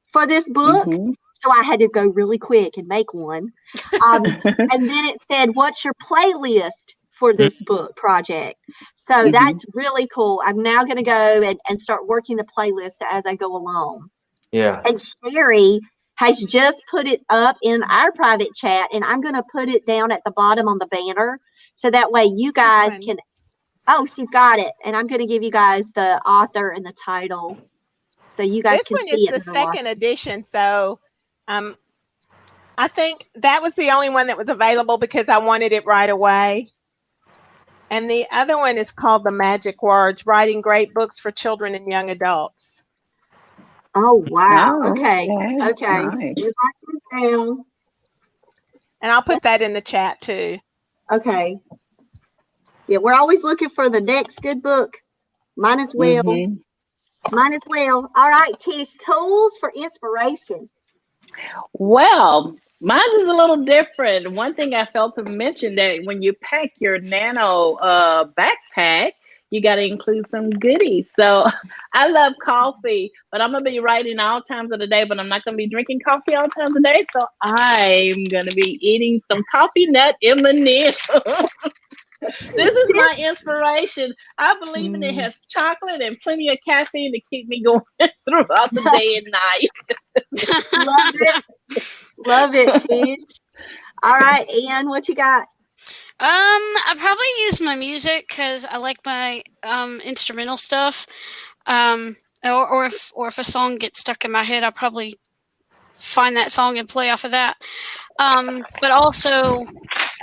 for this book? So I had to go really quick and make one. And then it said, what's your playlist for this book project? So that's really cool. I'm now going to go and start working the playlist as I go along. Yeah. And Sherry has just put it up in our private chat, and I'm going to put it down at the bottom on the banner. So that way you guys can... Oh, she's got it. And I'm going to give you guys the author and the title so you guys can see it. This one is the second edition. So I think that was the only one that was available because I wanted it right away. And the other one is called The Magic Words, Writing Great Books for Children and Young Adults. Oh, wow. Oh, Okay. that's Okay. nice. You write this down. And I'll put that in the chat too. Okay. Yeah, we're always looking for the next good book. Mine as well. Mine as well. All right, Tish, tools for inspiration. Well, mine is a little different. One thing I failed to mention that when you pack your Nano backpack, you got to include some goodies. So I love coffee, but I'm going to be writing all times of the day, but I'm not going to be drinking coffee all times of the day. So I'm going to be eating some coffee nut M&Ms. This is my inspiration. I believe in it has chocolate and plenty of caffeine to keep me going throughout the day and night. Love it. Love it, Tish. All right, Ann, what you got? I probably use my music because I like my instrumental stuff. Or if a song gets stuck in my head, I'll probably find that song and play off of that. But also,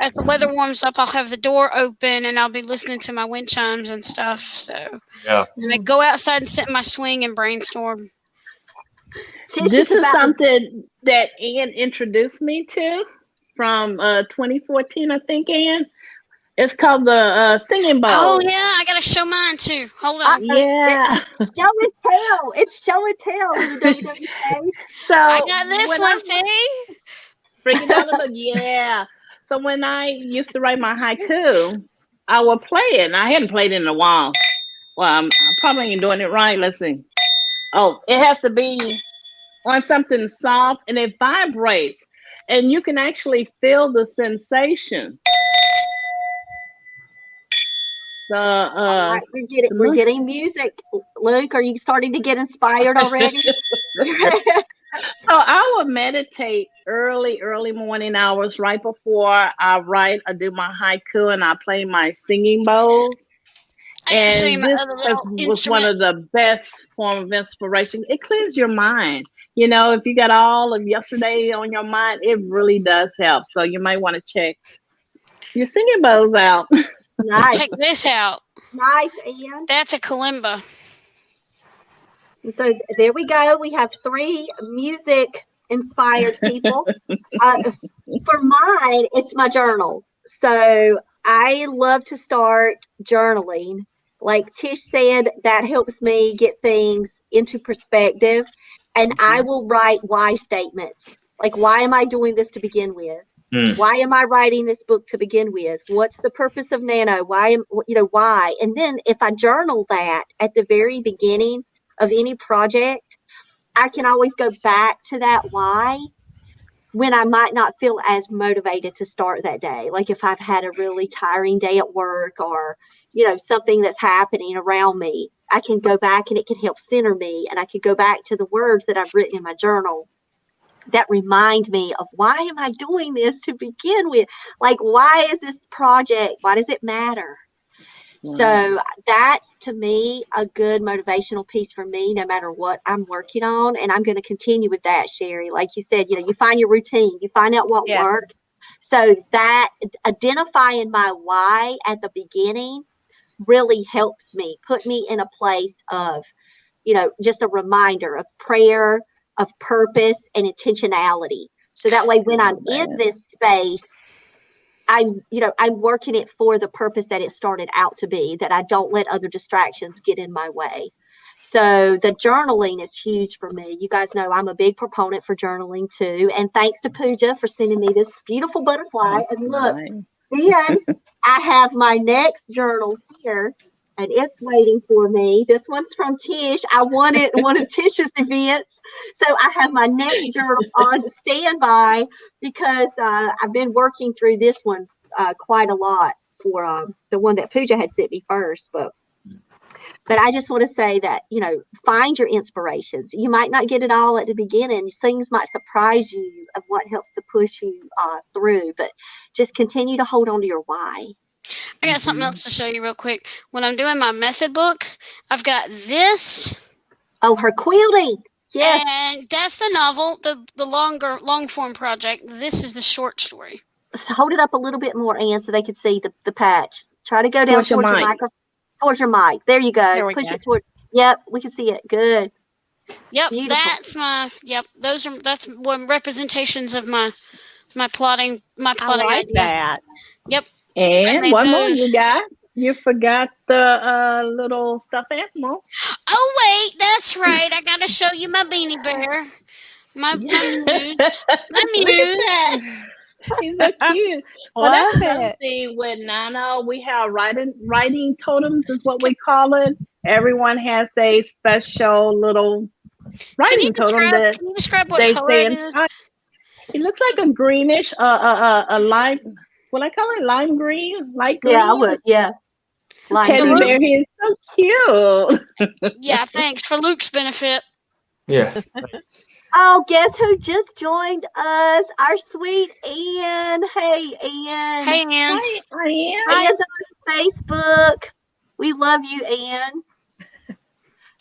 as the weather warms up, I'll have the door open and I'll be listening to my wind chimes and stuff. So, and I go outside and sit in my swing and brainstorm. This is something that Ann introduced me to from 2014, I think, Ann. It's called the singing bowl. Oh, yeah. I got to show mine, too. Hold on. Yeah. Show and tell. It's show and tell in the WWJs. So I got this one, see? Bring it down a little. Yeah. So when I used to write my haiku, I would play it. And I hadn't played it in a while. Well, I'm probably ain't doing it right. Let's see. Oh, it has to be on something soft and it vibrates. And you can actually feel the sensation. Right, we're getting music. Luke, are you starting to get inspired already? So I would meditate early morning hours right before I write. I do my haiku and I play my singing bowls. And this was one of the best form of inspiration. It clears your mind. You know, if you got all of yesterday on your mind, it really does help. So you might want to check your singing bowls out. Nice. Check this out. Nice, Ian. That's a kalimba. So there we go. We have 3 music-inspired people. For mine, it's my journal. So I love to start journaling. Like Tish said, that helps me get things into perspective. And I will write why statements. Like, why am I doing this to begin with? Why am I writing this book to begin with? What's the purpose of Nano? Why? And then if I journal that at the very beginning of any project, I can always go back to that why when I might not feel as motivated to start that day. Like if I've had a really tiring day at work or, something that's happening around me, I can go back and it can help center me. And I can go back to the words that I've written in my journal that remind me of why am I doing this to begin with? Like, why is this project? Why does it matter? So that's, to me, a good motivational piece for me, no matter what I'm working on. And I'm going to continue with that, Sherry. Like you said, you find your routine, you find out what works. So that identifying my why at the beginning really helps me, put me in a place of, just a reminder of prayer, of purpose and intentionality. So that way, when I'm in this space, I'm working it for the purpose that it started out to be, that I don't let other distractions get in my way. So the journaling is huge for me. You guys know I'm a big proponent for journaling too. And thanks to Pooja for sending me this beautiful butterfly. And look, then I have my next journal here, and it's waiting for me. This one's from Tish. I won it one of Tish's events. So I have my next journal on standby because I've been working through this one quite a lot for the one that Pooja had sent me first. But I just want to say that, find your inspirations. You might not get it all at the beginning. Things might surprise you of what helps to push you through, but just continue to hold on to your why. I got something else to show you real quick. When I'm doing my method book, I've got this. Oh, her quilting. Yes. And that's the novel, the long form project. This is the short story. So hold it up a little bit more, Ann, so they could see the patch. Try to go down towards your microphone. Towards your mic. There you go. There we Push go. it toward. Yep, we can see it. Good. Yep, Beautiful. that's one representations of my plotting I like idea. that. Yep. And one more you got. You forgot the little stuffed animal. Oh wait, that's right. I gotta show you my beanie bear. My muse. My muse. He's so cute. Well, that's another thing with Nano. We have writing totems is what we call it. Everyone has a special little writing totem that can you describe what they color stay it is? inside. It looks like a greenish, a lime. What I call it, lime green, light green. Yeah, I would. Yeah. Teddy bear, he is so cute. Yeah, thanks for Luke's benefit. Yeah. Oh, guess who just joined us? Our sweet Ann. Hey, Ann. Hey, Ann. Hi, Ann. Ann's on Facebook. We love you, Ann.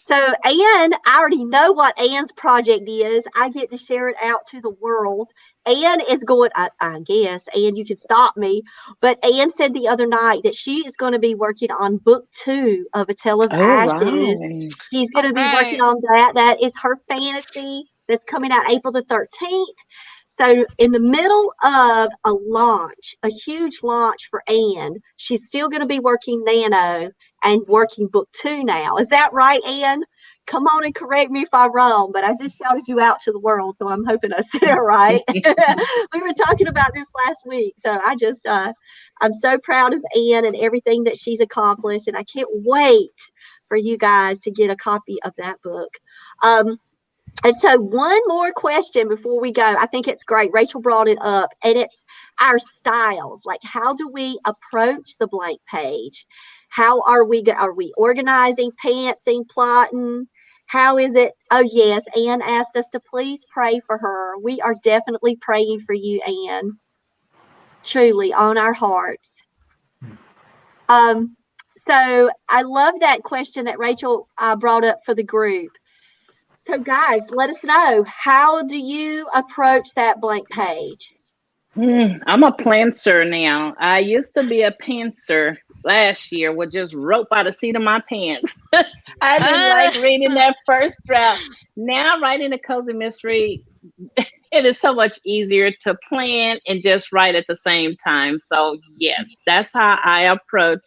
So, Ann, I already know what Ann's project is. I get to share it out to the world. Ann is going, I guess, Ann, you can stop me. But Ann said the other night that she is going to be working on book 2 of A Tale of Ashes. Right. She's going to be working on that. That is her fantasy that's coming out April the 13th. So in the middle of a huge launch for Ann, she's still going to be working Nano and working book 2 now. Is that right, Ann? Come on and correct me if I'm wrong, but I just shouted you out to the world, so I'm hoping I said it right. We were talking about this last week, so I'm so proud of Ann and everything that she's accomplished, and I can't wait for you guys to get a copy of that book. And so one more question before we go. I think it's great. Rachel brought it up, and it's our styles. Like, how do we approach the blank page? How are we organizing, pantsing, plotting? How is it? Oh, yes. Ann asked us to please pray for her. We are definitely praying for you, Ann. Truly on our hearts. So I love that question that Rachel brought up for the group. So guys, let us know, how do you approach that blank page? I'm a planter now. I used to be a pantser last year, would just rope by the seat of my pants. I didn't like reading that first draft. Now writing a cozy mystery, it is so much easier to plan and just write at the same time. So yes, that's how I approach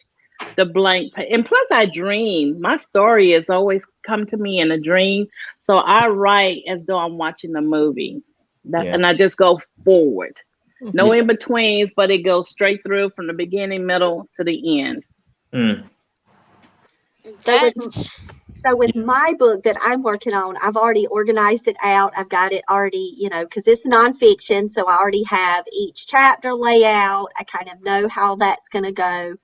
the blank page. And plus I dream. My story has always come to me in a dream. So I write as though I'm watching a movie. And I just go forward. No in betweens, but it goes straight through from the beginning, middle to the end. So with my book that I'm working on, I've already organized it out. I've got it already, because it's nonfiction. So I already have each chapter layout. I kind of know how that's going to go.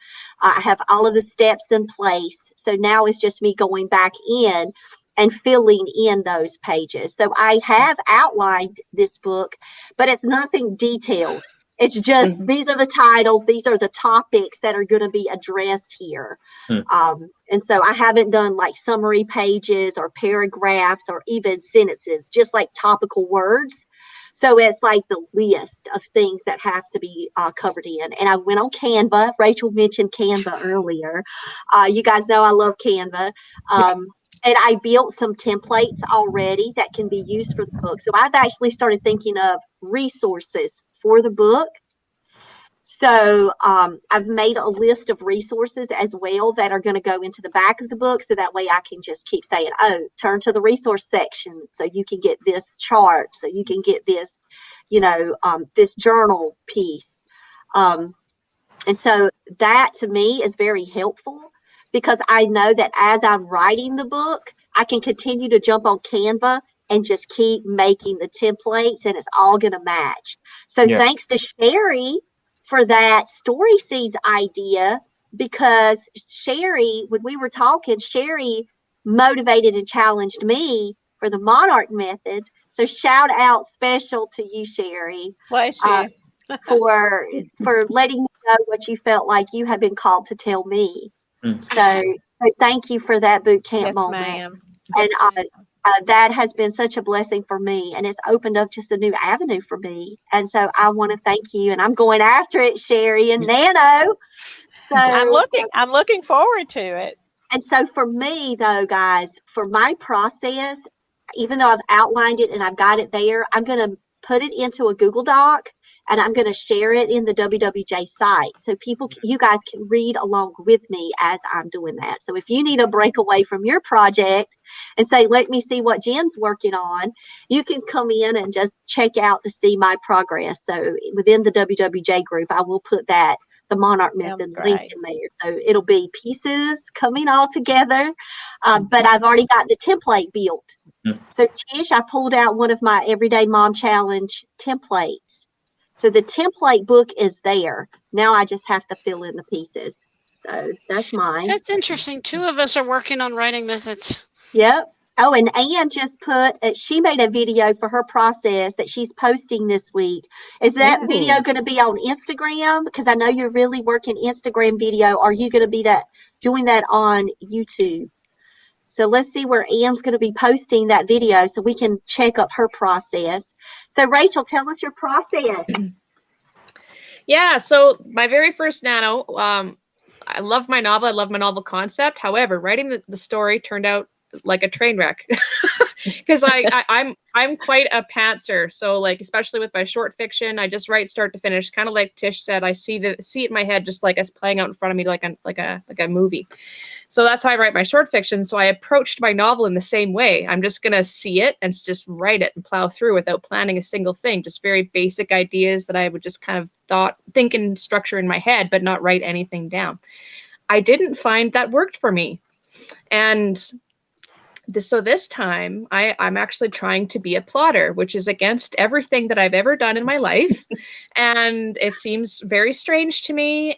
I have all of the steps in place. So now it's just me going back in and filling in those pages. So I have outlined this book, but it's nothing detailed. It's just, these are the titles. These are the topics that are going to be addressed here. And so I haven't done like summary pages or paragraphs or even sentences, just like topical words. So it's like the list of things that have to be covered in. And I went on Canva. Rachel mentioned Canva earlier. You guys know I love Canva. And I built some templates already that can be used for the book. So I've actually started thinking of resources for the book. So I've made a list of resources as well that are going to go into the back of the book. So that way I can just keep saying, oh, turn to the resource section so you can get this chart. So you can get this, this journal piece. And so that to me is very helpful, because I know that as I'm writing the book, I can continue to jump on Canva and just keep making the templates, and it's all going to match. So thanks to Sherry for that Story Seeds idea, because Sherry, when we were talking, Sherry motivated and challenged me for the Monarch method. So shout out special to you, Sherry. Bless you. For letting me know what you felt like you had been called to tell me. So thank you for that boot camp moment. Ma'am. And that has been such a blessing for me, and it's opened up just a new avenue for me. And so I want to thank you, and I'm going after it, Sherry and Nano. So I'm looking forward to it. And so for me, though, guys, for my process, even though I've outlined it and I've got it there, I'm going to put it into a Google Doc, and I'm going to share it in the WWJ site. So you guys can read along with me as I'm doing that. So if you need a breakaway from your project and say, let me see what Jen's working on, you can come in and just check out to see my progress. So within the WWJ group, I will put the Monarch Method link in there. So it'll be pieces coming all together. But I've already got the template built. So Tish, I pulled out one of my Everyday Mom Challenge templates. So the template book is there. Now I just have to fill in the pieces. So that's mine. That's interesting. 2 of us are working on writing methods. Yep. Oh, and Anne just she made a video for her process that she's posting this week. Is that video going to be on Instagram? Because I know you're really working Instagram video. Are you going to be doing that on YouTube? So let's see where Anne's going to be posting that video so we can check up her process. So Rachel, tell us your process. Yeah, so my very first Nano, I love my novel. I love my novel concept. However, writing the story turned out like a train wreck because I'm quite a pantser. So like, especially with my short fiction, I just write start to finish, kind of like Tish said. I see it in my head, just like it's playing out in front of me, like a movie. So that's how I write my short fiction. So I approached my novel in the same way. I'm just going to see it and just write it and plow through without planning a single thing, just very basic ideas that I would just kind of think and structure in my head, but not write anything down. I didn't find that worked for me. And so this time I'm actually trying to be a plotter, which is against everything that I've ever done in my life. And it seems very strange to me.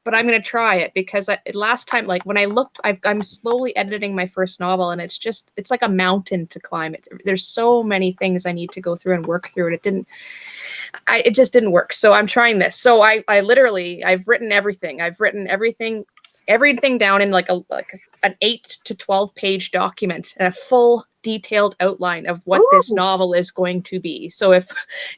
But I'm going to try it because last time, like when I looked, I'm slowly editing my first novel, and it's like a mountain to climb. There's so many things I need to go through and work through, and it just didn't work. So I'm trying this. So I've written everything. I've written everything down in like an 8 to 12 page document and a full detailed outline of what this novel is going to be. So if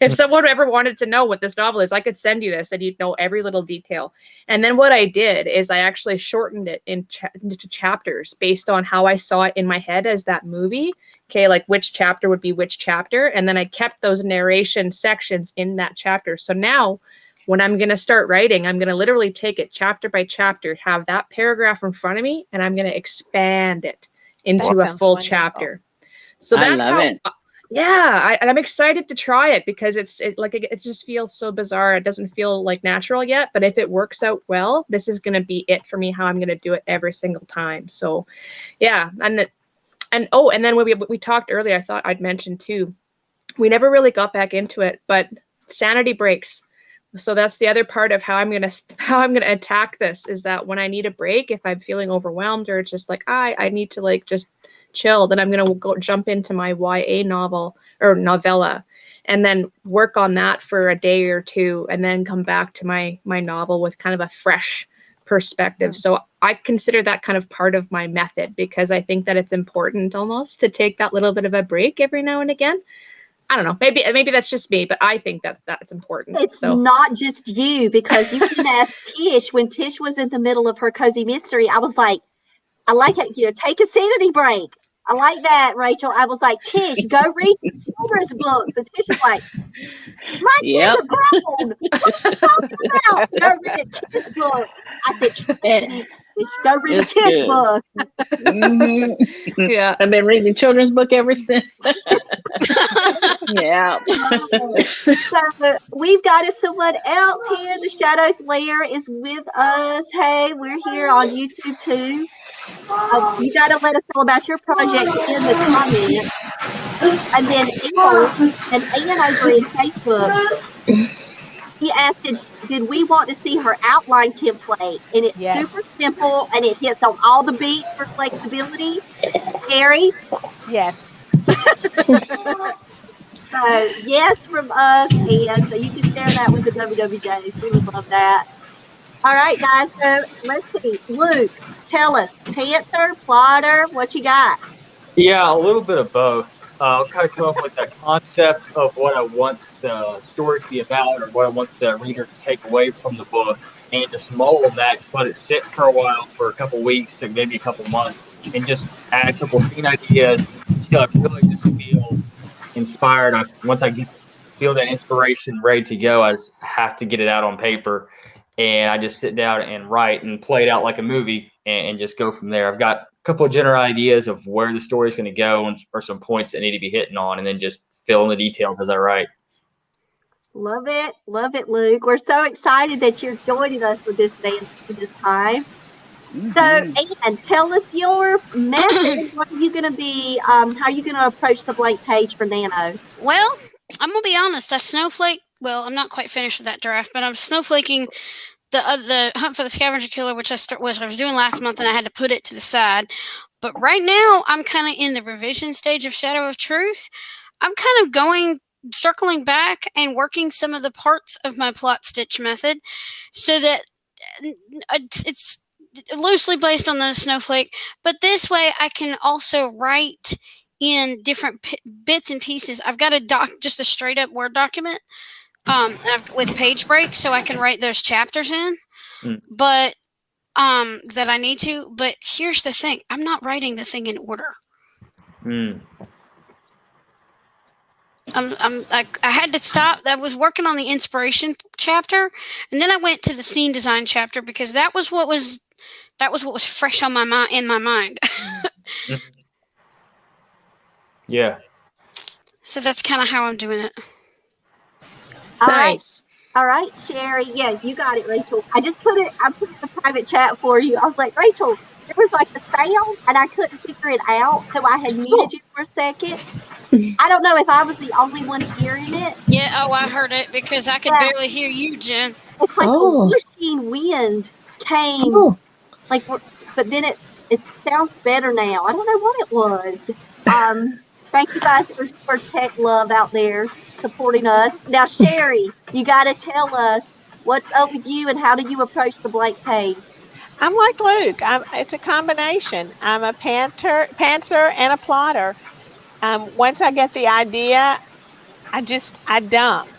someone ever wanted to know what this novel is, I could send you this and you'd know every little detail. And then what I did is I actually shortened it into chapters based on how I saw it in my head as that movie. Okay, like which chapter would be which chapter. And then I kept those narration sections in that chapter. So now when I'm going to start writing, I'm going to literally take it chapter by chapter, have that paragraph in front of me, and I'm going to expand it into a full chapter. So that's how. Yeah, I'm excited to try it because it just feels so bizarre. It doesn't feel like natural yet, but if it works out well, this is going to be it for me. How I'm going to do it every single time. So, yeah, and then when we talked earlier, I thought I'd mention too. We never really got back into it, but sanity breaks. So that's the other part of how I'm gonna attack this, is that when I need a break, if I'm feeling overwhelmed or just like I need to like just chill, then I'm gonna go jump into my YA novel or novella and then work on that for a day or two and then come back to my novel with kind of a fresh perspective. So I consider that kind of part of my method because I think that it's important almost to take that little bit of a break every now and again. I don't know. Maybe that's just me, but I think that that's important. It's not just you, because you can ask Tish. When Tish was in the middle of her cozy mystery, I was like, I like it. Take a sanity break. I like that, Rachel. I was like, Tish, go read children's books. And Tish is like, my kids are grown. What are you talking about? Go read a kid's book. I said, Tish, go read a kid's book. Mm-hmm. Yeah, I've been reading children's book ever since. Yeah. So we've got someone else here. The Shadows Lair is with us. Hey, we're here on YouTube too. You got to let us know about your project in the comments. And then Ann over in Facebook, he asked, did we want to see her outline template? And it's super simple, and it hits on all the beats for flexibility. Carrie? Yes. So, yes from us, and so you can share that with the WWJs. We would love that. All right, guys, so let's see. Luke, tell us, pantser, plotter, what you got? Yeah, a little bit of both. I'll kind of come up with the concept of what I want the story to be about or what I want the reader to take away from the book, and just mold that, just let it sit for a while, for a couple weeks to maybe a couple months, and just add a couple scene ideas until I really just feel inspired. Once I feel that inspiration ready to go, I just have to get it out on paper, and I just sit down and write and play it out like a movie and just go from there. I've got a couple of general ideas of where the story is going to go or some points that need to be hitting on, and then just fill in the details as I write. Love it, Luke. We're so excited that you're joining us for this day and this time. Mm-hmm. So, Ann, tell us your method. What are you going to be? How are you going to approach the blank page for Nano? Well, I'm going to be honest. Well, I'm not quite finished with that draft, but I'm snowflaking the Hunt for the Scavenger Killer, which I was doing last month, and I had to put it to the side. But right now, I'm kind of in the revision stage of Shadow of Truth. I'm kind of circling back and working some of the parts of my plot stitch method so that it's loosely based on the snowflake, but this way I can also write in different bits and pieces. I've got just a straight up Word document with page breaks, so I can write those chapters in, but that I need to. But here's the thing: I'm not writing the thing in order. I had to stop. I was working on the inspiration chapter, and then I went to the scene design chapter because that was what was fresh on in my mind. Yeah. So that's kind of how I'm doing it. Nice. All right, Sherry. Yeah, you got it, Rachel. I put it in the private chat for you. I was like, Rachel, there was like a sound and I couldn't figure it out, so I had muted you for a second. I don't know if I was the only one hearing it. Yeah, I heard it because I could barely hear you, Jen. It's like a whooshing wind came, but then it sounds better now. I don't know what it was. Thank you guys for tech love out there supporting us. Now, Sherry, you got to tell us what's up with you and how do you approach the blank page? I'm like Luke. It's a combination. I'm a pantser and a plotter. once I get the idea,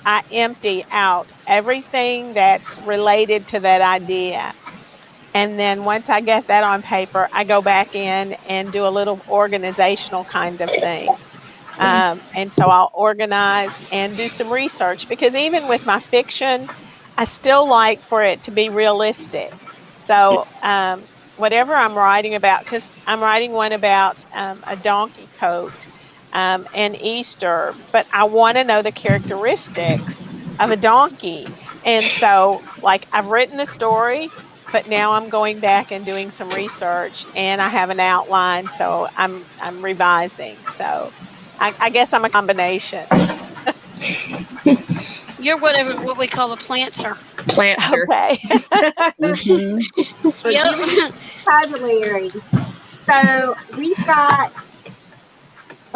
I empty out everything that's related to that idea. And then once I get that on paper, I go back in and do a little organizational kind of thing. And so I'll organize and do some research, because even with my fiction, I still like for it to be realistic. So whatever I'm writing about, because I'm writing one about a donkey coat and Easter, but I want to know the characteristics of a donkey. And so, like, I've written the story, but now I'm going back and doing some research, and I have an outline, so I'm revising. So I guess I'm a combination. You're what we call a plantser. Plantster. Okay. Mhm. So Yep. give me vocabulary. So we've got,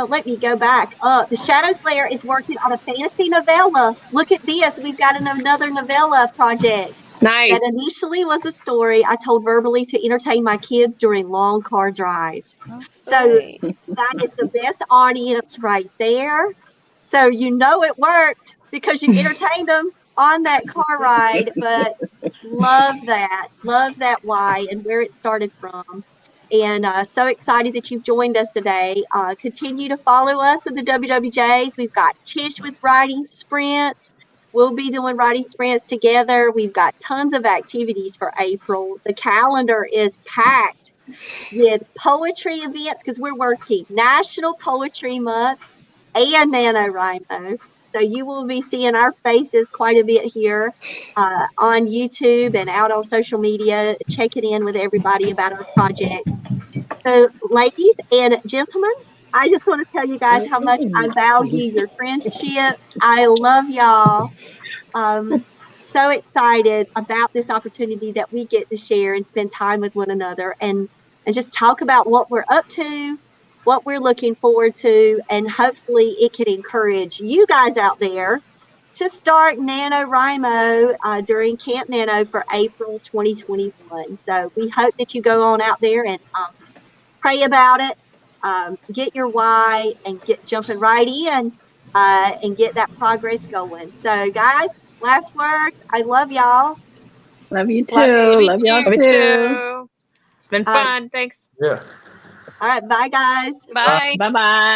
let me go back up. The Shadows Lair is working on a fantasy novella. Look at this. We've got another novella project. Nice. That initially was a story I told verbally to entertain my kids during long car drives. Oh, So sweet. that is the best audience right there. So you know it worked because you entertained them on that car ride. But love that. Love that why and where it started from. And so excited that you've joined us today. Continue to follow us at the WWJs. We've got Tish with writing sprints. We'll be doing writing sprints together. We've got tons of activities for April. The calendar is packed with poetry events because we're working National Poetry Month and NaNoWriMo. So you will be seeing our faces quite a bit here on YouTube and out on social media, checking in with everybody about our projects. So, ladies and gentlemen, I just want to tell you guys how much I value your friendship. I love y'all. So excited about this opportunity that we get to share and spend time with one another and just talk about what we're up to, what we're looking forward to, and hopefully it can encourage you guys out there to start NaNoWriMo during Camp Nano for April 2021. So we hope that you go on out there and pray about it, get your why, and get jumping right in and get that progress going. So, guys, last words. I love y'all. Love you Love too. you. Me Love y'all too. too. It's been Uh, fun. Thanks. Yeah. All right, bye, guys. Bye. Bye bye.